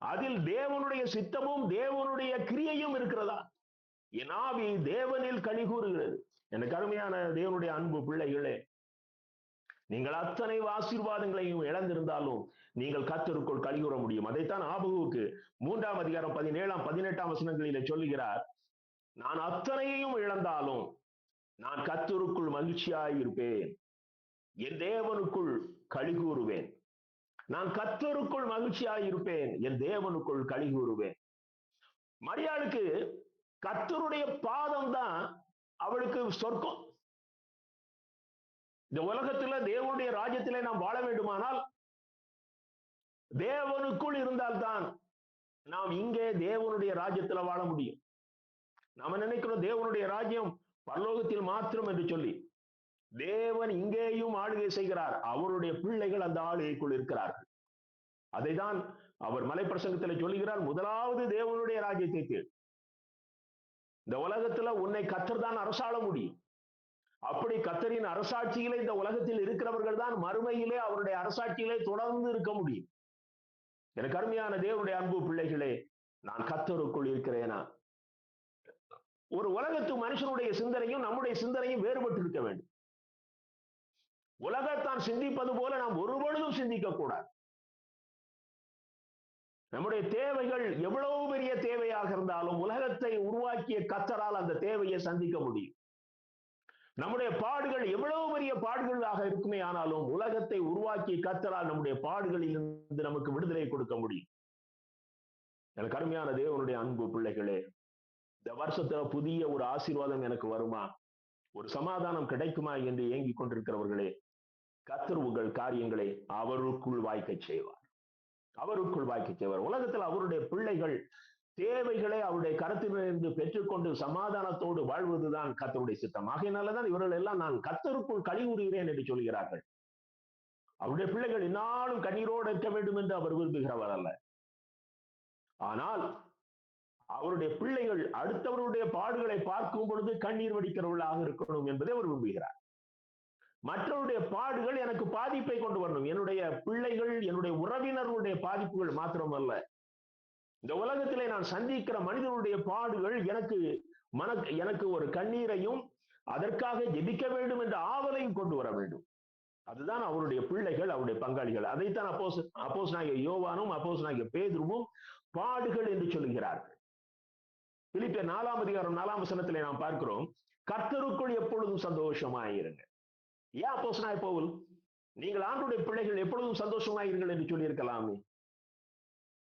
அதில் தேவனுடைய சித்தமும் தேவனுடைய கிரியையும் இருக்கிறதா? என் ஆவி தேவனில் களி கூறுகிறது. எனக்கு அருமையான தேவனுடைய அன்பு பிள்ளைகளே, நீங்கள் அத்தனை ஆசீர்வாதங்களையும் இழந்திருந்தாலும் நீங்கள் கர்த்தருக்குள் களி கூற முடியும். அதைத்தான் ஆபகுவுக்கு 3ஆம் அதிகாரம் 17ஆம் 18ஆம் வசனங்களிலே சொல்லுகிறார். நான் அத்தனையையும் இழந்தாலும் நான் கர்த்தருக்குள் மகிழ்ச்சியாய் இருப்பேன், என் தேவனுக்குள் களி கூறுவேன். நான் கர்த்தருக்குள் மகிழ்ச்சியாய் இருப்பேன், என் தேவனுக்குள் களி கூறுவேன். மரியாளுக்கு கர்த்தருடைய பாதம் தான் அவளுக்கு சொர்க்கம். இந்த உலகத்துல தேவனுடைய ராஜ்யத்திலே நாம் வாழ வேண்டுமானால் தேவனுக்குள் இருந்தால்தான் நாம் இங்கே தேவனுடைய ராஜ்யத்துல வாழ முடியும். நாம நினைக்கிறோம் தேவனுடைய ராஜ்யம் பரலோகத்தில் மாத்திரம் என்று சொல்லி. தேவன் இங்கேயும் ஆளுகை செய்கிறார், அவருடைய பிள்ளைகள் அந்த ஆளுகைக்குள் இருக்கிறார்கள். அதைதான் அவர் மலைப்பிரசங்கத்தில் சொல்லுகிறார், முதலாவது தேவனுடைய ராஜ்யத்தை தேடு. இந்த உலகத்துல உன்னை கர்த்தர் தான் அரசாள முடியும். அப்படி கர்த்தரின் அரசாட்சியிலே இந்த உலகத்தில் இருக்கிறவர்கள் தான் மறுமையிலே அவருடைய அரசாட்சியிலே தொடர்ந்து இருக்க முடியும். எனக்கு அருமையான தேவனுடைய அன்பு பிள்ளைகளே, நான் கர்த்தருக்குள் இருக்கிறேனா? ஒரு உலகத்து மனுஷனுடைய சிந்தனையும் நம்முடைய சிந்தனையும் வேறுபட்டு இருக்க வேண்டும். உலகத்தான் சிந்திப்பது போல நாம் ஒருபொழுதும் சிந்திக்க கூடாது. நம்முடைய தேவைகள் எவ்வளவு பெரிய தேவையாக இருந்தாலும் உலகத்தை உருவாக்கிய கர்த்தரால் அந்த தேவையை சந்திக்க முடியும். நம்முடைய பாடுகள் எவ்வளவு பெரிய பாடுகளாக இருக்குமே ஆனாலும் உலகத்தை உருவாக்கிய கர்த்தரால் நம்முடைய பாடுகளில் இருந்து நமக்கு விடுதலை கொடுக்க முடியும். எனக்கு அருமையான தேவனுடைய அன்பு பிள்ளைகளே, இந்த வருஷத்துல புதிய ஒரு ஆசீர்வாதம் எனக்கு வருமா? ஒரு சமாதானம் கிடைக்குமா என்று ஏங்கிக் கொண்டிருக்கிறவர்களே, கர்த்தர் உங்கள் காரியங்களை அவருக்குள் வாய்க்க செய்வார். அவருக்குள் வாய்க்க செய்வார். உலகத்தில் அவருடைய பிள்ளைகள் தேவைகளை அவருடைய கருத்திலிருந்து பெற்றுக்கொண்டு சமாதானத்தோடு வாழ்வதுதான் கர்த்தருடைய சித்தம். ஆகையினாலதான் இவர்கள் எல்லாம் நான் கர்த்தருக்குள் களி கூறுகிறேன் என்று சொல்கிறார்கள். அவருடைய பிள்ளைகள் இந்நாளும் கண்ணீரோடு இருக்க வேண்டும் என்று அவர் விரும்புகிறவர் அல்ல. ஆனால் அவருடைய பிள்ளைகள் அடுத்தவருடைய பாடுகளை பார்க்கும் பொழுது கண்ணீர் வடிக்கிறவர்களாக இருக்கணும் என்பதை அவர் விரும்புகிறார். மற்றவருடைய பாடுகள் எனக்கு பாதிப்பை கொண்டு வரணும். என்னுடைய பிள்ளைகள், என்னுடைய உறவினர்களுடைய பாதிப்புகள் மாத்திரமல்ல, இந்த உலகத்திலே நான் சந்திக்கிற மனிதனுடைய பாடுகள் எனக்கு ஒரு கண்ணீரையும் அதற்காக ஜெபிக்க வேண்டும் என்ற ஆவலையும் கொண்டு வர வேண்டும். அதுதான் அவருடைய பிள்ளைகள், அவருடைய பங்காளிகள். அதைத்தான் அப்போஸ்தலனாகிய யோவானும் அப்போஸ்தலனாகிய பேதுருவும் பாடுகள் என்று சொல்லுகிறார்கள். பிலிப்பியர் 4 அதிகாரம் 4 வசனத்திலே நாம் பார்க்கிறோம், கர்த்தருக்குள் எப்பொழுதும் சந்தோஷமாயிருங்க. ஏன் அப்போஸ்தலனாகிய பவுல் நீங்கள் ஆண்டவருடைய பிள்ளைகள் எப்பொழுதும் சந்தோஷமாயிருங்கள் என்று சொல்லியிருக்கலாமே?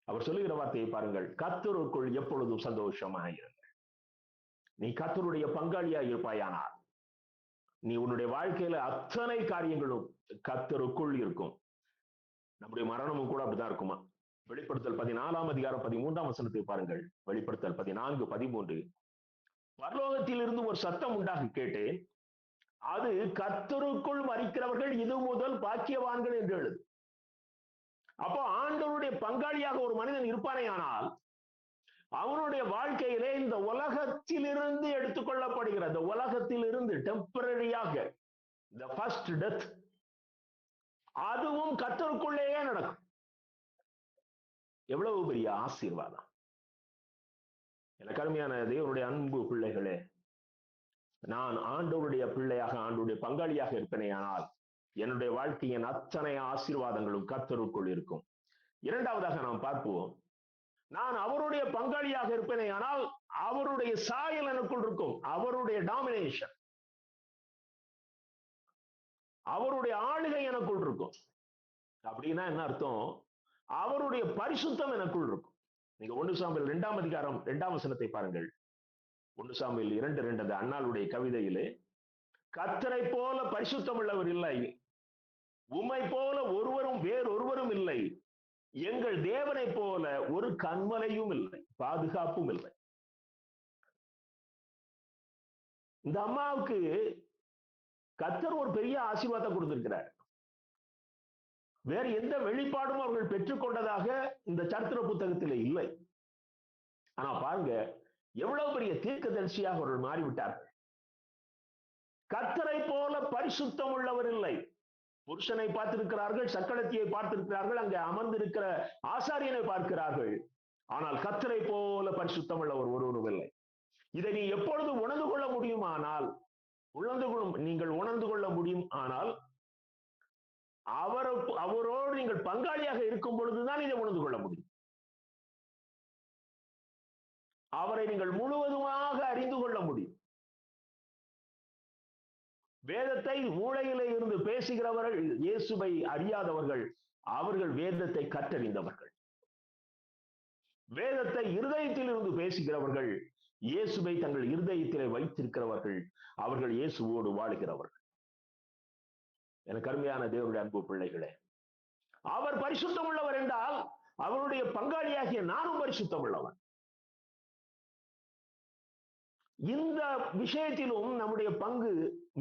அவர் சொல்லுகிற வார்த்தையை பாருங்கள், கர்த்தருக்குள் எப்பொழுதும் சந்தோஷமாயிருங்க. நீ கர்த்தருடைய பங்காளியாய் இருப்பாயானால் நீ உன்னுடைய வாழ்க்கையில அத்தனை காரியங்களும் கர்த்தருக்குள் இருக்கும். நம்முடைய மரணமும் கூட அப்படிதான் இருக்குமா? வெளிப்படுத்தல் 14 அதிகாரம் 13 வசனத்தை பாருங்கள். வெளிப்படுத்தல் 14:13, பரலோகத்தில் இருந்து ஒரு சத்தம் உண்டாக கேட்டேன், அது கர்த்தருக்குள் மரிக்கிறவர்கள் இது முதல் பாக்கியவான்கள் என்று எழுது. அப்போ ஆண்டவருடைய பங்காளியாக ஒரு மனிதன் இருப்பானேயானால் அவனுடைய வாழ்க்கையிலே இந்த உலகத்திலிருந்து எடுத்துக்கொள்ளப்படுகிற, இந்த உலகத்திலிருந்து டெம்பரரியாக the first death, அதுவும் கர்த்தருக்குள்ளேயே நடக்கும். எவ்வளவு பெரிய ஆசீர்வாதம்! எனக்கு அருமையான தேவனுடைய அன்பு பிள்ளைகளே, நான் ஆண்டவருடைய பிள்ளையாக, ஆண்டவருடைய பங்காளியாக இருப்பேனேயானால் என்னுடைய வாழ்க்கையின் அத்தனை ஆசீர்வாதங்களும் கர்த்தருக்குள் இருக்கும். இரண்டாவதாக நாம் பார்ப்போம், நான் அவருடைய பங்காளியாக இருப்பேனே ஆனால் அவருடைய சாயல் எனக்குள் இருக்கும். அவருடைய டாமினேஷன், அவருடைய ஆளுகை எனக்குள் இருக்கும். அப்படின்னா என்ன அர்த்தம்? அவருடைய பரிசுத்தம் எனக்குள் இருக்கும். நீங்க 1 சாமுவேல் 2 அதிகாரம் 2 வசனத்தை பாருங்கள். 1 சாமுவேல் 2:2 அந்த அன்னாளுடைய கவிதையிலே, கர்த்தரை போல பரிசுத்தம் உள்ளவர் இல்லை, உம்மை போல ஒருவரும் வேறொருவரும் இல்லை, எங்கள் தேவனை போல ஒரு கன்மலையும் இல்லை, பாதுகாப்பும் இல்லை. இந்த அம்மாவுக்கு கர்த்தர் ஒரு பெரிய ஆசீர்வாதம் கொடுத்திருக்கிறார். வேறு எந்த வெளிப்பாடும் அவர்கள் பெற்றுக்கொண்டதாக இந்த சரித்திர புத்தகத்திலே இல்லை. ஆனா பாருங்க, எவ்வளவு பெரிய தீர்க்கதரிசியாக அவர்கள் மாறிவிட்டார்கள். கர்த்தரை போல பரிசுத்தம் உள்ளவர் இல்லை. புருஷனை பார்த்திருக்கிறார்கள், சக்களத்தியை பார்த்திருக்கிறார்கள், அங்கே அமர்ந்திருக்கிற ஆசாரியனை பார்க்கிறார்கள். ஆனால் கர்த்தரை போல பரிசுத்தம் உள்ளவர் ஒருவரும் இல்லை. இதை நீ எப்பொழுது உணர்ந்து கொள்ள முடியுமானால், நீங்கள் உணர்ந்து கொள்ள முடியும் ஆனால் அவரோடு நீங்கள் பங்காளியாக இருக்கும் பொழுதுதான் இதை உணர்ந்து கொள்ள முடியும். அவரை நீங்கள் முழுவதுமாக அறிந்து கொள்ள முடியும். வேதத்தை மூளையிலே இருந்து பேசுகிறவர்கள் இயேசுவை அறியாதவர்கள், அவர்கள் வேதத்தை கற்றறிந்தவர்கள். வேதத்தை இருதயத்தில் இருந்து பேசுகிறவர்கள் இயேசுவை தங்கள் இருதயத்திலே வைத்திருக்கிறவர்கள், அவர்கள் இயேசுவோடு வாழுகிறவர்கள். எனக்கு அருமையான தேவனுடைய அன்பு பிள்ளைகளே, அவர் பரிசுத்தம் உள்ளவர் என்றால் அவருடைய பங்காளியாகிய நானும் பரிசுத்தம் உள்ளவன். இந்த விஷயத்திலும் நம்முடைய பங்கு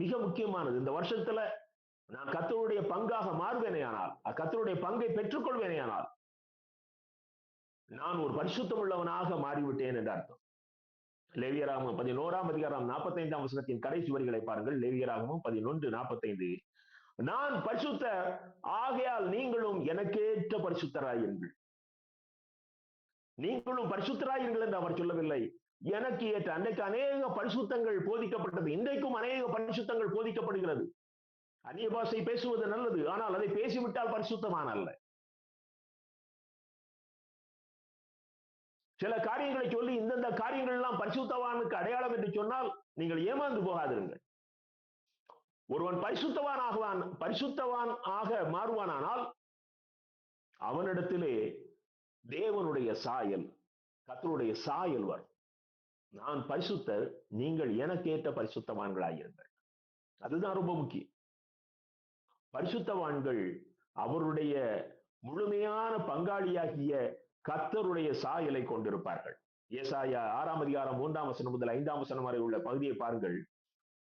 மிக முக்கியமானது. இந்த வருஷத்துல நான் கர்த்தருடைய பங்காக மாறுவேனேயானால், கர்த்தருடைய பங்கை பெற்றுக்கொள்வேனேயானால் நான் ஒரு பரிசுத்தம் உள்ளவனாக மாறிவிட்டேன் என்று அர்த்தம். லேவியராகமம் 11 அதிகாரம் 45 வசனத்தின் கடைசி வரிகளை பாருங்கள். லேவியராகமம் 11:45, நான் பரிசுத்தர் ஆகையால் நீங்களும் எனக்கேற்ற பரிசுத்தராயிருங்கள். நீங்களும் பரிசுத்தராயிருங்கள் என்று அவர் சொல்லவில்லை, எனக்கு ஏற்ற. அன்றைக்கு அநேக பரிசுத்தங்கள் போதிக்கப்பட்டது, இன்றைக்கும் அநேக பரிசுத்தங்கள் போதிக்கப்படுகிறது. அந்நிய பாஷை பேசுவது நல்லது, ஆனால் அதை பேசிவிட்டால் பரிசுத்தமான அல்ல. சில காரியங்களை சொல்லி இந்தந்த காரியங்கள் எல்லாம் பரிசுத்தவானுக்கு அடையாளம் என்று சொன்னால் நீங்கள் ஏமாந்து போகாதிருங்கள். ஒருவன் பரிசுத்தவான் ஆக மாறுவானால் அவனிடத்திலே தேவனுடைய சாயல், கர்த்தருடைய சாயல் வரும். நான் பரிசுத்தர், நீங்கள் எனக்கு ஏற்ற பரிசுத்தவான்களாயிருங்கள். அதுதான் ரொம்ப முக்கியம். பரிசுத்தவான்கள் அவருடைய முழுமையான பங்காளியாகிய கர்த்தருடைய சாயலை கொண்டிருப்பார்கள். ஏசாயா 6ஆம் அதிகாரம் 3ஆம் வசனம் முதல் 5ஆம் வசனம் வரை உள்ள பகுதியை பாருங்கள்.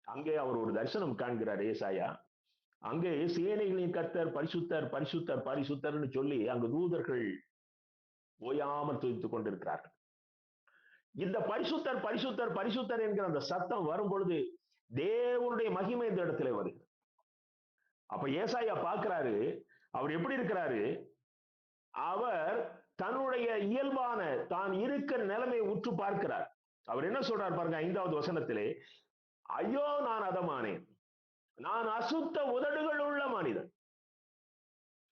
அங்கே அவர் ஒரு தரிசனம் காண்கிறார் ஏசாயா. அங்கே சேனைகளின் கர்த்தர் பரிசுத்தர் பரிசுத்தர் பரிசுத்தர்னு சொல்லி அங்கு தூதர்கள் ஓயாமல் துதித்துக் கொண்டிருக்கிறார்கள். இந்த பரிசுத்தர் பரிசுத்தர் பரிசுத்தர் என்கிற அந்த சத்தம் வரும் பொழுது தேவனுடைய மகிமை இந்த இடத்துல வருது. அப்ப ஏசாயா பார்க்கிறாரு, அவர் எப்படி இருக்கிறாரு? அவர் தன்னுடைய இயல்பான தான் இருக்கிற நிலைமையை உற்று பார்க்கிறார். அவர் என்ன சொல்றார் பாருங்க, 5வது வசனத்திலே, ஐயோ நான் அதமானேன், நான் அசுத்த உதடுகள் உள்ள மனிதன்.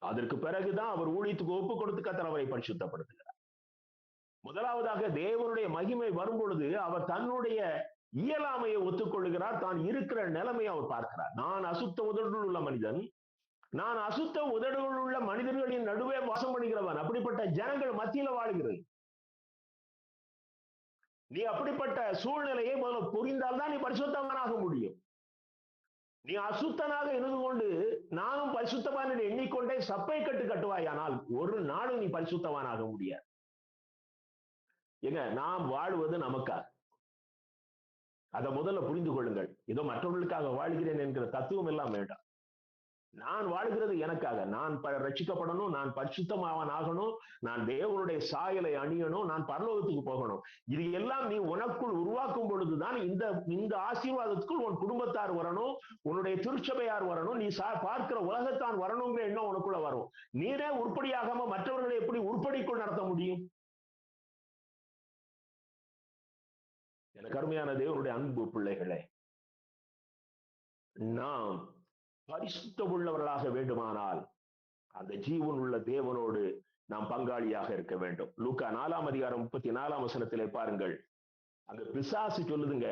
அதற்கு பிறகுதான் அவர் ஊழியத்துக்கு ஒப்பு கொடுத்து கர்த்தர் அவரை பரிசுத்தப்படுத்துகிறார். முதலாவதாக தேவனுடைய மகிமை வரும் பொழுது அவர் தன்னுடைய இயலாமையை ஒத்துக்கொள்கிறார். தான் இருக்கிற நிலைமையை அவர் பார்க்கிறார். நான் அசுத்த உதடுகள் உள்ள மனிதன், நான் அசுத்த உதடுகள் உள்ள மனிதர்களின் நடுவே வாசம் பண்ணுகிறவன். அப்படிப்பட்ட ஜனங்கள் மத்தியில வாழ்கிறது. நீ அப்படிப்பட்ட சூழ்நிலையை முதல்ல புரிந்தால்தான் நீ பரிசுத்தவானாக முடியும். நீ அசுத்தனாக இருந்து கொண்டு நானும் பரிசுத்தவான் என்று எண்ணிக்கொண்டே சப்பை கட்டு கட்டுவாயானால் ஒரு நாளும் நீ பரிசுத்தவானாக முடியாது. ஏங்க, நாம் வாழ்வது நமக்காக. அதை முதல்ல புரிந்து கொள்ளுங்கள். ஏதோ மற்றவர்களுக்காக வாழ்கிறேன் என்கிற தத்துவம் எல்லாம் வேண்டாம். நான் வாழ்கிறது எனக்காக. நான் ரட்சிக்கப்படணும், நான் பரிசுத்தமாவன் ஆகணும், நான் தேவனுடைய சாயலை அணியணும், நான் பரலோகத்துக்கு போகணும். இது எல்லாம் நீ உனக்குள் உருவாக்கும் பொழுதுதான் இந்த ஆசீர்வாதத்துக்குள் உன் குடும்பத்தார் வரணும், உன்னுடைய திருச்சபையார் வரணும், நீ பார்க்கிற உலகத்தான் வரணுங்கிற எண்ணம் உனக்குள்ள வரும். நீரே உருப்படியாகாம மற்றவர்களை எப்படி உருப்படிக்குள் நடத்த முடியும்? எனக்கு அருமையான தேவனுடைய அன்பு பிள்ளைகளே, நாம் பரிசுத்த உள்ளவர்களாக வேண்டுமானால் அந்த ஜீவன் உள்ள தேவனோடு நாம் பங்காளியாக இருக்க வேண்டும். லூக்கா 4ஆம் அதிகாரம் 34ஆம் வசனத்திலே பாருங்கள். அங்க பிசாசு சொல்லுதுங்க,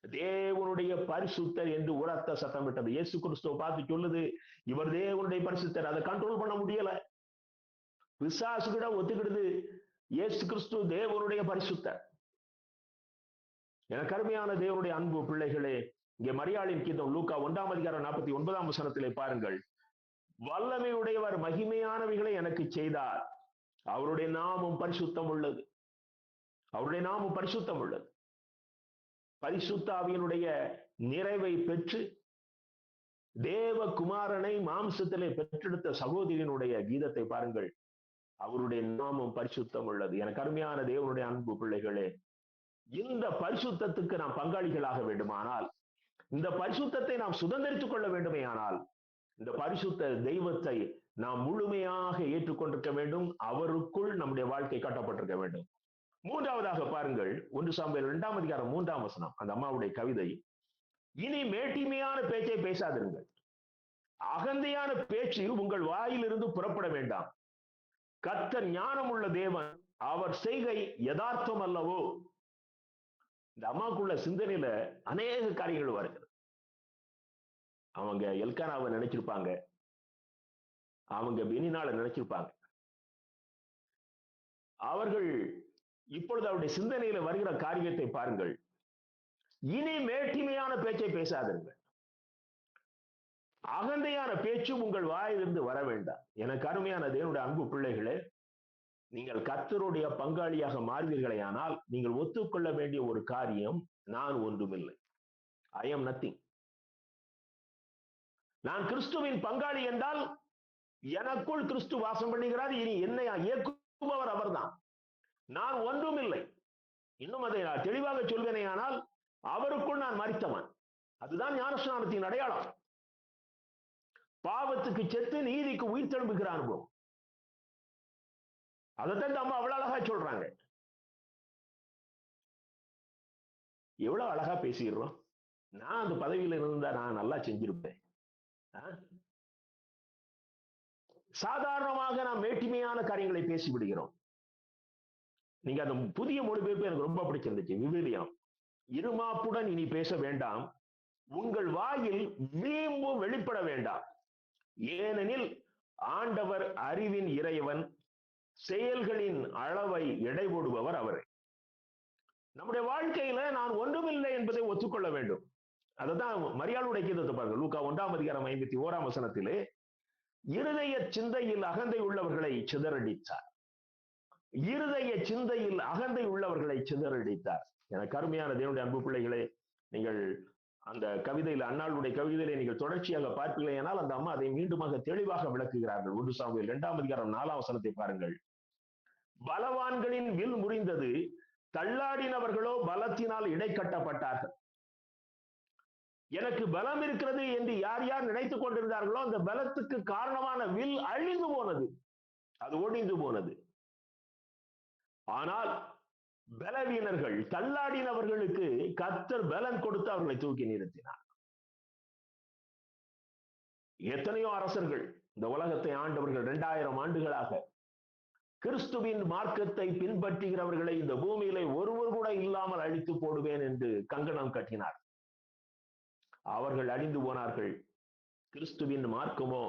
தேவனுடைய பரிசுத்தர் என்று உரத்த சத்தமிட்டது. இயேசு கிறிஸ்துவை பார்த்து சொல்லுது, இவர் தேவனுடைய பரிசுத்தர். அதை கண்ட்ரோல் பண்ண முடியல. பிசாசு கூட ஒத்துக்கிடுது, இயேசு கிறிஸ்து தேவனுடைய பரிசுத்தர். எனக்கு அருமையான தேவனுடைய அன்பு பிள்ளைகளே, இங்கே மரியாளின் கீதம் லூக்கா 1ஆம் அதிகாரம் 49ஆம் வசனத்திலே பாருங்கள். வல்லமை உடையவர் மகிமையானவைகளை எனக்கு செய்தார், அவருடைய நாமம் பரிசுத்தம் உள்ளது. அவருடைய நாமம் பரிசுத்தம் உள்ளது. பரிசுத்த ஆவியினுடைய நிறைவை பெற்று தேவகுமாரனை மாம்சத்திலே பெற்றெடுத்த சகோதரியினுடைய கீதத்தை பாருங்கள். அவருடைய நாமம் பரிசுத்தம் உள்ளது. எனக்கு அருமையான தேவனுடைய அன்பு பிள்ளைகளே, இந்த பரிசுத்தத்துக்கு நாம் பங்காளிகளாக வேண்டுமானால், இந்த பரிசுத்தத்தை நாம் சுதந்திரித்துக் கொள்ள வேண்டுமே ஆனால், இந்த பரிசுத்த தெய்வத்தை நாம் முழுமையாக ஏற்றுக்கொண்டிருக்க வேண்டும். அவருக்குள் நம்முடைய வாழ்க்கை கட்டப்பட்டிருக்க வேண்டும். மூன்றாவதாக பாருங்கள், 1 சாமுவேல் 2ஆம் அதிகாரம் 3ஆம் வசனம், அந்த அம்மாவுடைய கவிதை. இனி மேட்டிமையான பேச்சை பேசாதிருங்கள், அகந்தையான பேச்சு உங்கள் வாயிலிருந்து புறப்பட வேண்டாம். கர்த்தர் ஞானம் உள்ள தேவன், அவர் செய்கை யதார்த்தம் அல்லவோ. இந்த அம்மாக்குள்ள சிந்தனையில அநேக காரியங்கள் வருகிறது. அவங்க எல்கானாவை நினைச்சிருப்பாங்க, அவங்க பெனினால நினைச்சிருப்பாங்க. அவர்கள் இப்பொழுது அவருடைய சிந்தனையில வருகிற காரியத்தை பாருங்கள். இனி மேட்டிமையான பேச்சை பேசாதிருங்கள், அகந்தையான பேச்சு உங்கள் வாயிலிருந்து வர வேண்டாம். எனக்கு அருமையான தேவனுடைய அன்பு பிள்ளைகளே, நீங்கள் கர்த்தருடைய பங்காளியாக மாறுவீர்களே ஆனால் நீங்கள் ஒத்துக்கொள்ள வேண்டிய ஒரு காரியம், நான் ஒன்றுமில்லை, ஐ எம் நத்திங். நான் கிறிஸ்துவின் பங்காளி என்றால் எனக்குள் கிறிஸ்து வாசம் பண்ணுகிறார். இனி என்னை இயக்குபவர் அவர்தான். நான் ஒன்றுமில்லை. இன்னும் அதை நான் தெளிவாக சொல்வேனே ஆனால், அவருக்குள் நான் மரித்தவன். அதுதான் ஞானஸ்நானத்தின் அடையாளம். பாவத்துக்கு செத்து நீதிக்கு உயிர் தெழும்புகிற அனுபவம். அதைத்தான் அம்மா அவ்வளவு அழகா சொல்றாங்க. எவ்வளவு அழகா பேசிடுறோம். நான் அந்த பதவியில இருந்தா நான் நல்லா செஞ்சிருப்பேன். சாதாரணமாக நாம் மேட்டிமையான காரியங்களை பேசி விடுகிறோம். நீங்க அந்த புதிய மொழிபெயர்ப்பு எனக்கு ரொம்ப பிடிச்சிருந்துச்சு. விவிலியம், இருமாப்புடன் இனி பேச வேண்டாம், உங்கள் வாயில் வீம்பு வெளிப்பட வேண்டாம், ஏனெனில் ஆண்டவர் அறிவின் இறைவன், செயல்களின் அளவை எடை போடுபவர் அவரே. நம்முடைய வாழ்க்கையில நான் ஒன்றுமில்லை என்பதை ஒத்துக்கொள்ள வேண்டும். அதுதான் மரியாளுடைய கீதத்தை பாருங்க. லூக்கா 1:51 இருதய சிந்தையில் அகந்தை உள்ளவர்களை சிதறடித்தார். இருதய சிந்தையில் அகந்தை உள்ளவர்களை சிதறடித்தார். எனக்கு அருமையான தேவனுடைய அன்பு பிள்ளைகளே, நீங்கள் அந்த கவிதையில், அன்னாளுடைய கவிதையிலே நீங்கள் தொடர்ச்சியாக பார்ப்பீர்களானால் அந்த அம்மா அதை மீண்டுமாக தெளிவாக விளக்குகிறார்கள். 1 சாமுவேல் 2:4 பாருங்கள். பலவான்களின் வில் முறிந்தது, தள்ளாடினவர்களோ பலத்தினால் இடைக்கட்டப்பட்டார்கள். எனக்கு பலம் இருக்கிறது என்று யார் யார் நினைத்துக் கொண்டிருந்தார்களோ அந்த பலத்துக்கு காரணமான வில் அழிந்து போனது, அது ஒடிந்து போனது. ஆனால் பலவீனர்கள், தள்ளாடினவர்களுக்கு கர்த்தர் பலன் கொடுத்து அவர்களை தூக்கி நிறுத்தினார். எத்தனையோ அரசர்கள், இந்த உலகத்தை ஆண்டவர்கள் 2000 ஆண்டுகளாக கிறிஸ்துவின் மார்க்கத்தை பின்பற்றுகிறவர்களை இந்த பூமியிலே ஒருவர் கூட இல்லாமல் அழித்து போடுவேன் என்று கங்கணம் கட்டினார். அவர்கள் அழிந்து போனார்கள். கிறிஸ்துவின் மார்க்கமோ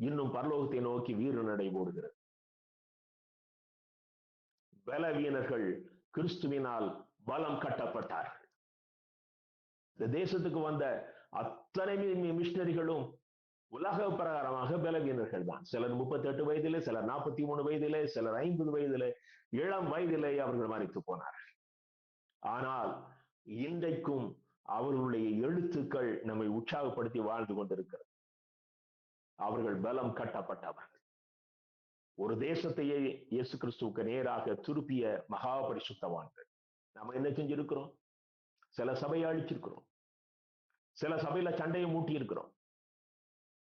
இன்னும் பரலோகத்தை நோக்கி வீறு நடை போடுகிறது. பலவீனர்கள் கிறிஸ்துவினால் பலம் கட்டப்பட்டார்கள். இந்த தேசத்துக்கு வந்த அத்தனை மிஷனரிகளும் உலக பிரகாரமாக பலவீனர்கள் தான். சிலர் 38 வயதிலே, சிலர் 43 வயதிலே, சிலர் 50 வயதிலே, இளம் வயதிலே அவர்கள் மரித்து போனார்கள். ஆனால் இன்றைக்கும் அவர்களுடைய எழுத்துக்கள் நம்மை உற்சாகப்படுத்தி வாழ்ந்து கொண்டிருக்கிறது. அவர்கள் பலம் கட்டப்பட்டவர்கள். ஒரு தேசத்தையே இயேசு கிறிஸ்துவுக்கு நேராக திருப்பிய மகா பரிசுத்தவான்கள். நம்ம என்ன செஞ்சிருக்கிறோம்? சில சபையை அழிச்சிருக்கிறோம், சில சபையில சண்டையை மூட்டி இருக்கிறோம்,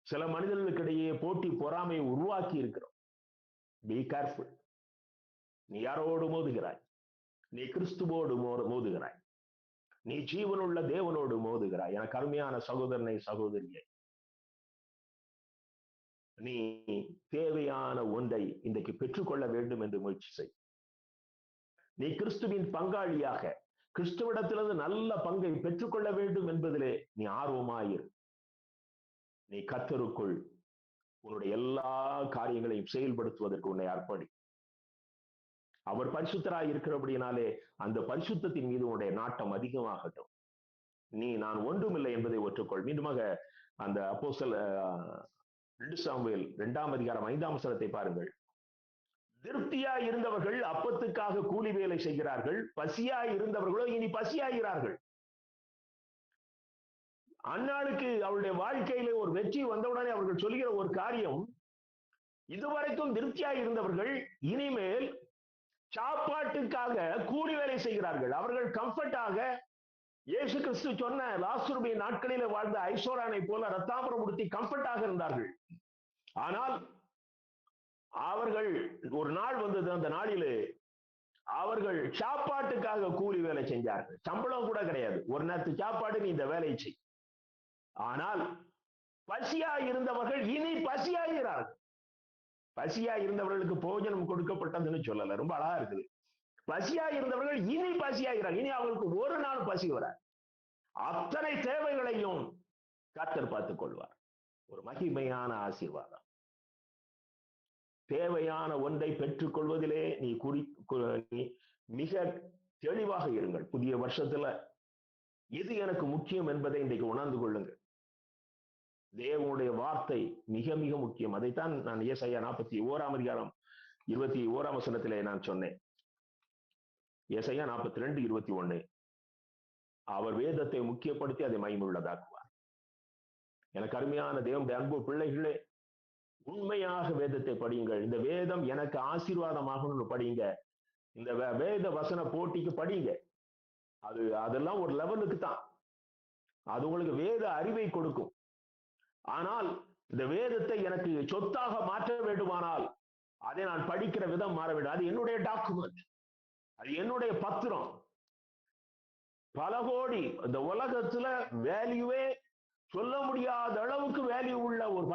சில மனிதர்களுக்கிடையே போட்டி பொறாமையை உருவாக்கி இருக்கிறோம். Be careful. நீ யாரோடு மோதுகிறாய்? நீ கிறிஸ்துவோடு மோதுகிறாய், நீ ஜீவனுள்ள தேவனோடு மோதுகிறாய். எனக்கு அருமையான சகோதரனை, சகோதரியை, நீ தேவையான ஒன்றை இன்றைக்கு பெற்றுக்கொள்ள வேண்டும் என்று முயற்சி செய். நீ கிறிஸ்துவின் பங்காளியாக கிறிஸ்துவிடத்திலிருந்து நல்ல பங்கை பெற்றுக்கொள்ள வேண்டும் என்பதிலே நீ ஆர்வமாயிரு. நீ கர்த்தருக்குள் உன்னுடைய எல்லா காரியங்களையும் செயல்படுத்துவதற்கு உன்னை அர்ப்பணி. அவர் பரிசுத்தராய் இருக்கிறபடினாலே அந்த பரிசுத்தத்தின் மீது உன்னுடைய நாட்டம் அதிகமாகட்டும். நீ நான் ஒன்றுமில்லை என்பதை ஒற்றுக்கொள். மீண்டுமாக அந்த அப்போஸ்தலர் 2 சாமுவேல் 2:5 பாருங்கள். திருப்தியாய் இருந்தவர்கள் அப்பத்துக்காக கூலி வேலை செய்கிறார்கள், பசியாய் இருந்தவர்களோ இனி பசியாகிறார்கள். அன்னாளுக்கு அவருடைய வாழ்க்கையிலே ஒரு வெற்றி வந்தவுடனே அவர்கள் சொல்கிற ஒரு காரியம், இதுவரைக்கும் திருப்தியாய் இருந்தவர்கள் இனிமேல் சாப்பாட்டுக்காக கூலி வேலை செய்கிறார்கள். அவர்கள் கம்ஃபர்ட்டாக இயேசு கிறிஸ்து சொன்ன லாசருடைய நாட்களிலே வாழ்ந்த ஐசோரானை போல ரத்தாம்பரம் உடுத்தி கம்ஃபர்ட்டாக இருந்தார்கள். ஆனால் அவர்கள் ஒரு நாள் வந்தது, அந்த நாளிலே அவர்கள் சாப்பாட்டுக்காக கூலி வேலை செஞ்சார்கள். சம்பளம் கூட கிடையாது, ஒரு நேரத்து சாப்பாடு, நீ இந்த வேலையை செய். ஆனால் பசியாய் இருந்தவர்கள் இனி பசியாகிறார்கள். பசியாய் இருந்தவர்களுக்கு போஜனம் கொடுக்கப்பட்டதுன்னு சொல்லல, ரொம்ப அழகா இருக்குது. பசியாய் இருந்தவர்கள் இனி பசியாகிறார்கள். இனி அவர்களுக்கு ஒரு நாள் பசி வராது. அத்தனை தேவைகளையும் கர்த்தர் பார்த்துக் கொள்வார். ஒரு மகிமையான ஆசீர்வாதம். தேவையான ஒன்றை பெற்றுக் கொள்வதிலே நீ மிக தெளிவாக இருங்கள். புதிய வருஷத்துல எது எனக்கு முக்கியம் என்பதை இன்றைக்கு உணர்ந்து கொள்ளுங்கள். தேவனுடைய வார்த்தை மிக மிக முக்கியம். அதைத்தான் நான் ஏசாயா 41:21 நான் சொன்னேன். ஏசாயா 42:21. அவர் வேதத்தை முக்கியப்படுத்தி அதை மகிமையுள்ளதாக்குவார். எனக்கு அருமையான தேவனுடைய அன்பு பிள்ளைகளே, உண்மையாக வேதத்தை படியுங்கள். இந்த வேதம் எனக்கு ஆசீர்வாதமாகணும்னு படிங்க. இந்த வேத வசன போட்டிக்கு படிங்க. அதெல்லாம் ஒரு லெவலுக்கு தான். அது உங்களுக்கு வேத அறிவை கொடுக்கும். ஆனால் இந்த வேதத்தை எனக்கு சொத்தாக மாற்ற வேண்டுமானால் அதை நான் படிக்கிற விதம் மாற வேண்டும். அது என்னுடைய டாக்குமெண்ட், அது என்னுடைய பத்திரம். பல கோடி இந்த உலகத்துல வேல்யூவே சொல்ல முடியாத அளவுக்கு வேல்யூ உள்ள ஒரு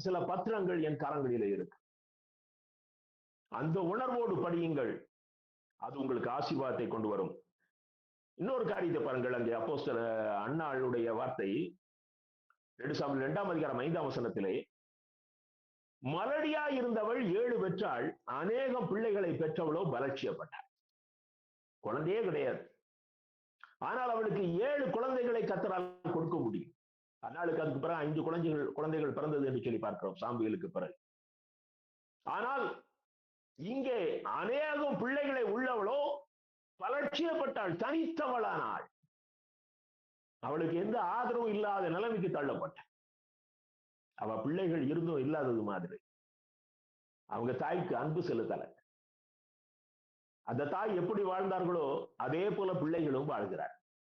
சில பத்திரங்கள் என் கரங்களிலே இருக்கு. அந்த உணர்வோடு படியுங்கள். அது உங்களுக்கு ஆசீர்வாதத்தை கொண்டு வரும். இன்னொரு காரியத்தை பாருங்கள். அங்கே அப்போஸ்தலர் அன்னாளுடைய வார்த்தை 2 சாமுவேல் 2:5 மலடியா இருந்தவள் 7 பெற்றாள், அநேகம் பிள்ளைகளை பெற்றவளோ பலட்சியப்பட்டாள். குழந்தையே கிடையாது. ஆனால் அவளுக்கு 7 குழந்தைகளை கர்த்தரால் கொடுக்க முடியும். அன்னாளுக்கு அதுக்கு பிறகு 5 குழந்தைகள் பிறந்தது என்று சொல்லி பார்க்கிறோம் சாமுவேலுக்கு பிறகு. ஆனால் இங்கே அநேகம் பிள்ளைகளை உள்ளவளோ பலட்சியப்பட்டாள், தனித்தவளானாள். அவளுக்கு எந்த ஆதரவும் இல்லாத நிலைமைக்கு தள்ளப்பட்ட, அவ பிள்ளைகள் இருந்தும் இல்லாதது மாதிரி. அவங்க தாய்க்கு அன்பு செலுத்தல. அந்த தாய் எப்படி வாழ்ந்தார்களோ அதே போல பிள்ளைகளும் வாழ்கிறார்.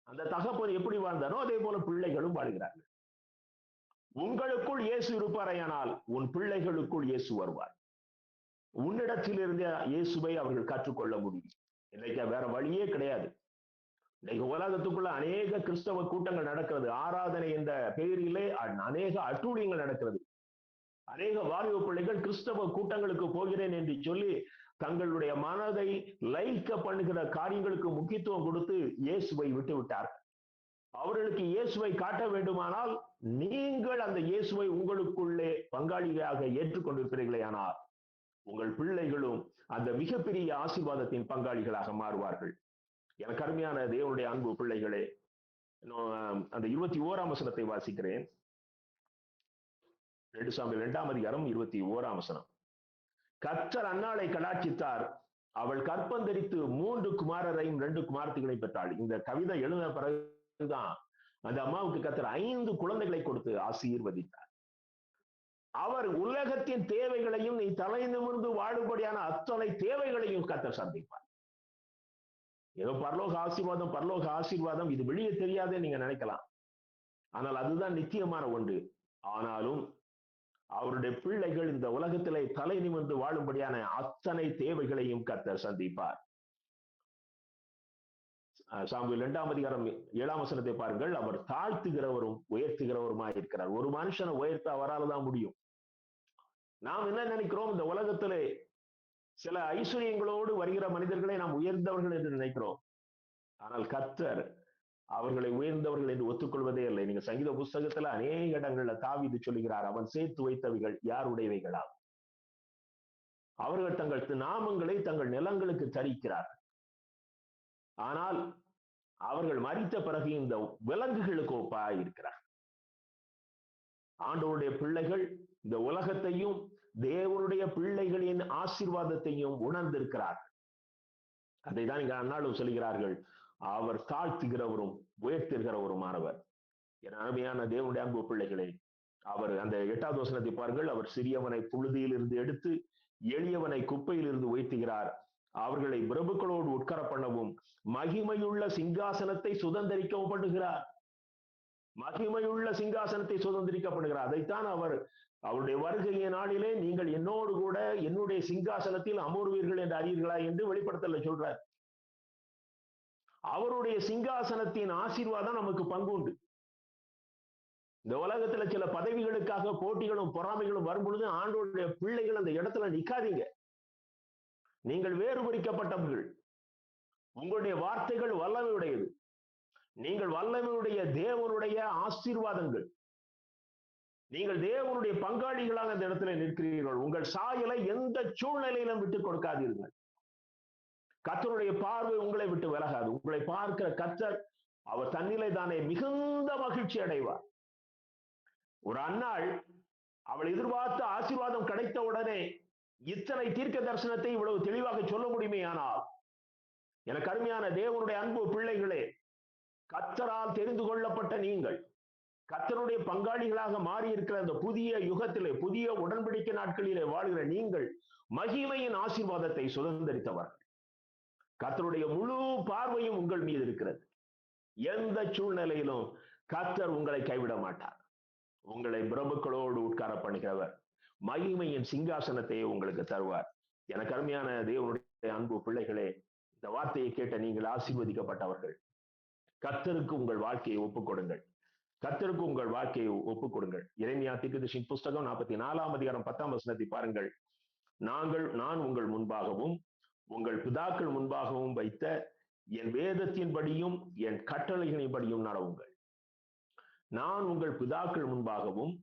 அந்த தகப்பன் எப்படி வாழ்ந்தாரோ அதே போல பிள்ளைகளும் வாழ்கிறார்கள். உங்களுக்குள் இயேசு இருப்பாரையானால் உன் பிள்ளைகளுக்குள் இயேசு வருவார். உன்னிடத்தில் இருந்த இயேசுவை அவர்கள் கற்றுக்கொள்ள முடியும். இன்னைக்கு வேற வழியே கிடையாது. இன்னைக்கு உலகத்துக்குள்ள அநேக கிறிஸ்தவ கூட்டங்கள் நடக்கிறது. ஆராதனை என்ற பெயரிலே அநேக அட்டூழியங்கள் நடக்கிறது. அநேக வாலிப பிள்ளைகள் கிறிஸ்தவ கூட்டங்களுக்கு போகிறேன் என்று சொல்லி தங்களுடைய மனதை லைக்க பண்ணுகிற காரியங்களுக்கு முக்கியத்துவம் கொடுத்து இயேசுவை விட்டு விட்டார்கள். அவர்களுக்கு இயேசுவை காட்ட வேண்டுமானால் நீங்கள் அந்த இயேசுவை உங்களுக்குள்ளே பங்காளியாக ஏற்றுக்கொண்டிருக்கிறீர்களே, ஆனால் உங்கள் பிள்ளைகளும் அந்த மிகப்பெரிய ஆசீர்வாதத்தின் பங்காளிகளாக மாறுவார்கள். எனக்கு அருமையான தேவனுடைய அன்பு பிள்ளைகளே, அந்த 21ஆம் வசனத்தை வாசிக்கிறேன். 2 சாமுவேல் 2ஆம் அதிகாரம் 21ஆம் வசனம். கர்த்தர் அன்னாளை கடாட்சித்தார், அவள் கற்பந்தரித்து 3 குமாரரையும் 2 குமாரத்திகளையும் பெற்றாள். இந்த கவிதை எழுதின பிறகுதான் அந்த அம்மாவுக்கு கர்த்தர் 5 குழந்தைகளை கொடுத்து ஆசீர்வதித்தார். அவர் உலகத்தின் தேவைகளையும் நீ தலை நிமிர்ந்து வாழும்படியான அத்தனை தேவைகளையும் கர்த்தர் சந்திப்பார். ஏதோ பரலோக ஆசீர்வாதம் இது வெளியே தெரியாதே நீங்க நினைக்கலாம். ஆனால் அதுதான் நிச்சயமான ஒன்று. ஆனாலும் அவருடைய பிள்ளைகள் இந்த உலகத்திலே தலை நிமிர்ந்து வாழும்படியான அத்தனை தேவைகளையும் கர்த்தர் சந்திப்பார். சாமுவேல் 2ஆம் அதிகாரம் 7ஆம் வசனத்தை பாருங்கள். அவர் தாழ்த்துகிறவரும் உயர்த்துகிறவருமாய் இருக்கிறார். ஒரு மனுஷனை உயர்த்த அவரால் தான் முடியும். நாம் என்ன நினைக்கிறோம், இந்த உலகத்திலே சில ஐஸ்வர்யங்களோடு வருகிற மனிதர்களை நாம் உயர்ந்தவர்கள் என்று நினைக்கிறோம். ஆனால் கர்த்தர் அவர்களை உயர்ந்தவர்கள் என்று ஒத்துக்கொள்வதே இல்லை. நீங்க சங்கீத புஸ்தகத்துல அநேக இடங்கள்ல தாவீது சொல்லுகிறார், அவன் சேர்த்து வைத்தவைகள் யாருடையவைகளா? அவர்கள் தங்கள் நாமங்களை தங்கள் நிலங்களுக்கு தரிக்கிறார். ஆனால் அவர்கள் மரித்த பிறகு இந்த விலங்குகளுக்கு ஒப்பாய் இருக்கிறார். ஆண்டவருடைய பிள்ளைகள் இந்த உலகத்தையும் தேவனுடைய பிள்ளைகளின் ஆசீர்வாதத்தையும் உணர்ந்திருக்கிறார். அதை தான் இங்க அன்னாலும் சொல்கிறார்கள், அவர் தாழ்த்துகிறவரும் உயர்த்துகிறவருமானவர். என் அருமையான தேவனுடைய அன்பு பிள்ளைகளே, அவர் அந்த 8வது வசனத்தை பாருங்கள். அவர் சிறியவனை புழுதியில் இருந்து எடுத்து எளியவனை குப்பையில் இருந்து உயர்த்துகிறார். அவர்களை பிரபுக்களோடு உட்கார பண்ணவும் மகிமையுள்ள சிங்காசனத்தை சுதந்திரிக்கவும் பண்ணுகிறார். மகிமையுள்ள சிங்காசனத்தை சுதந்திரிக்கப்படுகிறார். அதைத்தான் அவர் அவருடைய வருகைய நாளிலே நீங்கள் என்னோடு கூட என்னுடைய சிங்காசனத்தில் அமர்வீர்கள் என்று அறியீர்களா என்று வெளிப்படுத்தல சொல்றார். அவருடைய சிங்காசனத்தின் ஆசீர்வாதம் நமக்கு பங்கு உண்டு. இந்த உலகத்துல சில பதவிகளுக்காக போட்டிகளும் பொறாமைகளும் வரும் பொழுது ஆண்டவருடைய பிள்ளைகள் அந்த இடத்துல நிக்காதீங்க. நீங்கள் வேறுபடுத்தப்பட்டவர்கள். உங்களுடைய வார்த்தைகள் வல்லமையுடையது. நீங்கள் வல்லமையுடைய தேவனுடைய ஆசீர்வாதங்கள். நீங்கள் தேவனுடைய பங்காளிகளாக அந்த இடத்துல நிற்கிறீர்கள். உங்கள் சாயலை எந்த சூழ்நிலையிலும் விட்டுக் கொடுக்காதீர்கள். கர்த்தருடைய பார்வை உங்களை விட்டு விலகாது. உங்களை பார்க்கிற கர்த்தர் அவர் தன்னிலை தானே மிகுந்த மகிழ்ச்சி அடைவார். ஒரு அன்னாள் அவள் எதிர்பார்த்த ஆசீர்வாதம் கிடைத்த உடனே இத்தனை தீர்க்க தரிசனத்தை இவ்வளவு தெளிவாக சொல்ல முடியுமே. ஆனால் எனக்கு அருமையான தேவனுடைய அன்பு பிள்ளைகளே, கர்த்தரால் தெரிந்து கொள்ளப்பட்ட நீங்கள் கர்த்தருடைய பங்காளிகளாக மாறி இருக்கிற அந்த புதிய யுகத்திலே, புதிய உடன்படிக்கை நாட்களிலே வாழ்கிற நீங்கள் மகிமையின் ஆசீர்வாதத்தை சுதந்திரித்தவர்கள். கர்த்தருடைய முழு பார்வையும் உங்கள் மீது இருக்கிறது. எந்த சூழ்நிலையிலும் கர்த்தர் உங்களை கைவிட மாட்டார். உங்களை பிரபுக்களோடு உட்கார பண்ணுகிறவர். மகிமையின் சிங்காசனத்தை உங்களுக்கு தருவார். எனக்கு அருமையான தேவனுடைய அன்பு பிள்ளைகளே, இந்த வார்த்தையை கேட்ட நீங்கள் ஆசீர்வதிக்கப்பட்டவர்கள். கர்த்தருக்கு உங்கள் வாழ்க்கையை ஒப்புக் கொடுங்கள். கர்த்தருக்கு உங்கள் வாழ்க்கையை ஒப்புக் கொடுங்கள். எரேமியா தீர்க்கதரிசியின் புஸ்தகம் 44ஆம் அதிகாரம் 10ஆம் வசனத்தை பாருங்கள். நான் உங்கள் முன்பாகவும் உங்கள் பிதாக்கள் முன்பாகவும் வைத்த என் வேதத்தின்படியும் என் கட்டளைகளின்படியும் நடவுங்கள். நான் உங்கள் பிதாக்கள் முன்பாகவும்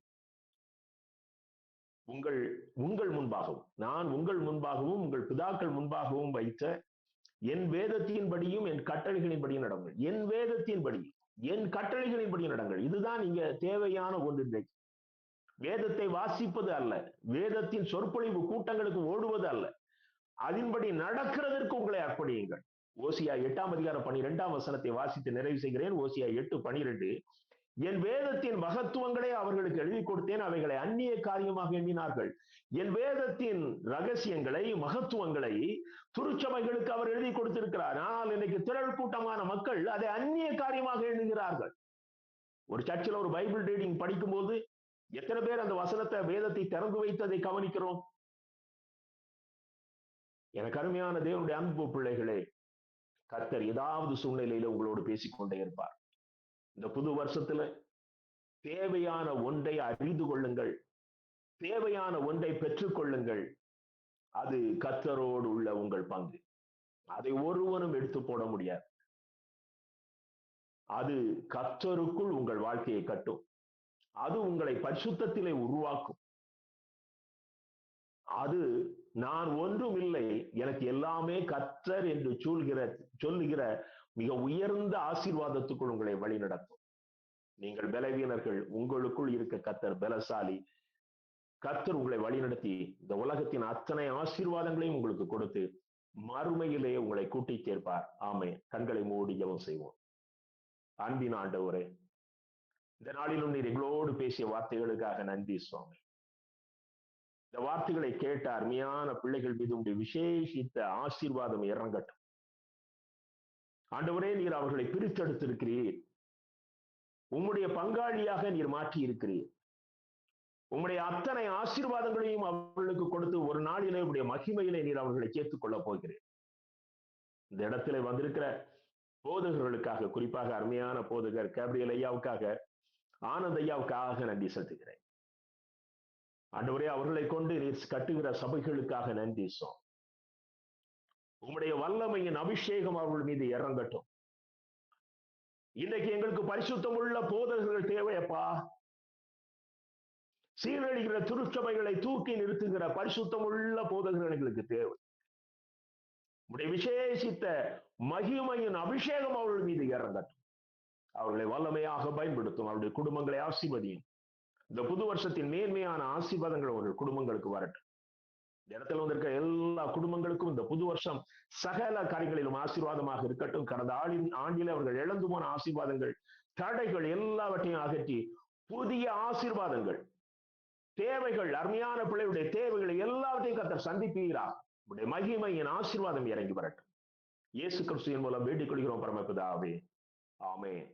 உங்கள் முன்பாகவும் நான் உங்கள் முன்பாகவும் உங்கள் பிதாக்கள் முன்பாகவும் வைத்த என் வேதத்தின்படியும் என் கட்டளைகளின்படியும் நடங்கள். என் வேதத்தின்படி, என் கட்டளைகளின்படி நடங்கள். இதுதான் இங்க தேவையான ஒன்று. வேதத்தை வாசிப்பது அல்ல, வேதத்தின் சொற்பொழிவு கூட்டங்களுக்கு ஓடுவது அல்ல, அதன்படி நடக்கிறதற்கு உங்களை அர்ப்பணியுங்கள். ஓசியா 8:12 வாசித்து நிறைவு செய்கிறேன். ஓசியா 8:12. என் வேதத்தின் மகத்துவங்களை அவர்களுக்கு எழுதி கொடுத்தேன், அவைகளை அந்நிய காரியமாக எண்ணினார்கள். என் வேதத்தின் ரகசியங்களை, மகத்துவங்களை திருச்சபைகளுக்கு அவர் எழுதி கொடுத்திருக்கிறார். ஆனால் இன்னைக்கு திரள் கூட்டமான மக்கள் அதை அந்நிய காரியமாக எண்ணுகிறார்கள். ஒரு சர்ச்சில் ஒரு பைபிள் ரீடிங் படிக்கும் போது எத்தனை பேர் அந்த வசனத்தை, வேதத்தை திறந்து வைத்ததை கவனிக்கிறோம்? எனக்கு அருமையான தேவனுடைய அன்பு பிள்ளைகளே, கர்த்தர் ஏதாவது சூழ்நிலையில உங்களோடு பேசிக்கொண்டே இருப்பார். இந்த புது வருஷத்துல தேவையான ஒன்றை அறிந்து கொள்ளுங்கள், தேவையான ஒன்றை பெற்றுக் கொள்ளுங்கள். அது கர்த்தரோடு உள்ள உங்கள் பங்கு. அதை ஒருவனும் எடுத்து போட முடியாது. அது கர்த்தருக்குள் உங்கள் வாழ்க்கையை கட்டும். அது உங்களை பரிசுத்தத்திலே உருவாக்கும். அது நான் ஒன்றும் இல்லை, எனக்கு எல்லாமே கர்த்தர் என்று சொல்லுகிற மிக உயர்ந்த ஆசீர்வாதத்துக்குள் உங்களை வழி நடத்தும். நீங்கள் பலவீனர்கள், உங்களுக்குள் இருக்க கர்த்தர் பலசாலி. கர்த்தர் உங்களை வழிநடத்தி இந்த உலகத்தின் அத்தனை ஆசீர்வாதங்களையும் உங்களுக்கு கொடுத்து மறுமையிலே உங்களை கூட்டி சேர்ப்பார். ஆமென். கண்களை மூடி ஜெபம் செய்வோம். அன்பின் ஆண்டவரே, இந்த நாளிலும் நீர் எங்களோடு பேசிய வார்த்தைகளுக்காக நன்றி சுவாமி. இந்த வார்த்தைகளை கேட்ட அருமையான பிள்ளைகள் மீது உங்களுடைய விசேஷித்த ஆசீர்வாதம் இறங்கட்டும். ஆண்டவரே, நீர் அவர்களை பிரித்தெடுத்திருக்கிறீர். உம்முடைய பங்காளியாக நீர் மாற்றி இருக்கிறீர். உம்முடைய அத்தனை ஆசீர்வாதங்களையும் அவர்களுக்கு கொடுத்து ஒரு நாளிலே உடைய மகிமையிலே நீர் அவர்களை சேர்த்துக் கொள்ள போகிறேன். இந்த இடத்துல வந்திருக்கிற போதகர்களுக்காக, குறிப்பாக அருமையான போதகர் கேப்ரியல் ஐயாவுக்காக, ஆனந்த் ஐயாவுக்காக நன்றி செலுத்துகிறேன். ஆண்டவரே, அவர்களை கொண்டு நீர் கட்டுகிற சபைகளுக்காக நன்றி சுவாமி. உம்முடைய வல்லமையின் அபிஷேகம் அவர்கள் மீது இறங்கட்டும். இன்னைக்கு எங்களுக்கு பரிசுத்தம் உள்ள போதகர்கள் தேவையப்பா. சீரழிகிற திருச்சபைகளை தூக்கி நிறுத்துகிற பரிசுத்தம் உள்ள போதகர்கள் எங்களுக்கு தேவை. உடைய விசேஷித்த மகிமையின் அபிஷேகம் அவர்கள் மீது இறங்கட்டும். அவர்களை வல்லமையாக பயன்படுத்தும். அவருடைய குடும்பங்களை ஆசீர்வதியும். இந்த புது வருஷத்தின் மேன்மையான ஆசீர்வாதங்கள் அவர்கள் குடும்பங்களுக்கு வரட்டும். இந்த இடத்துல வந்திருக்க எல்லா குடும்பங்களுக்கும் இந்த புது வருஷம் சகல காரியங்களிலும் ஆசீர்வாதமாக இருக்கட்டும். கடந்த ஆண்டிலே அவர்கள் இழந்து போன ஆசீர்வாதங்கள், தடைகள் எல்லாவற்றையும் அகற்றி புதிய ஆசீர்வாதங்கள், தேவைகள், அருமையான பிள்ளையுடைய தேவைகளை எல்லாவற்றையும் கர்த்தர் சந்திப்பீரா. உடைய மகிமையின் ஆசீர்வாதம் இறங்கி வரட்டும். இயேசு கிறிஸ்துவின் மூலம் வேண்டிக் கொள்கிறோம் பரமபிதாவே. ஆமென்.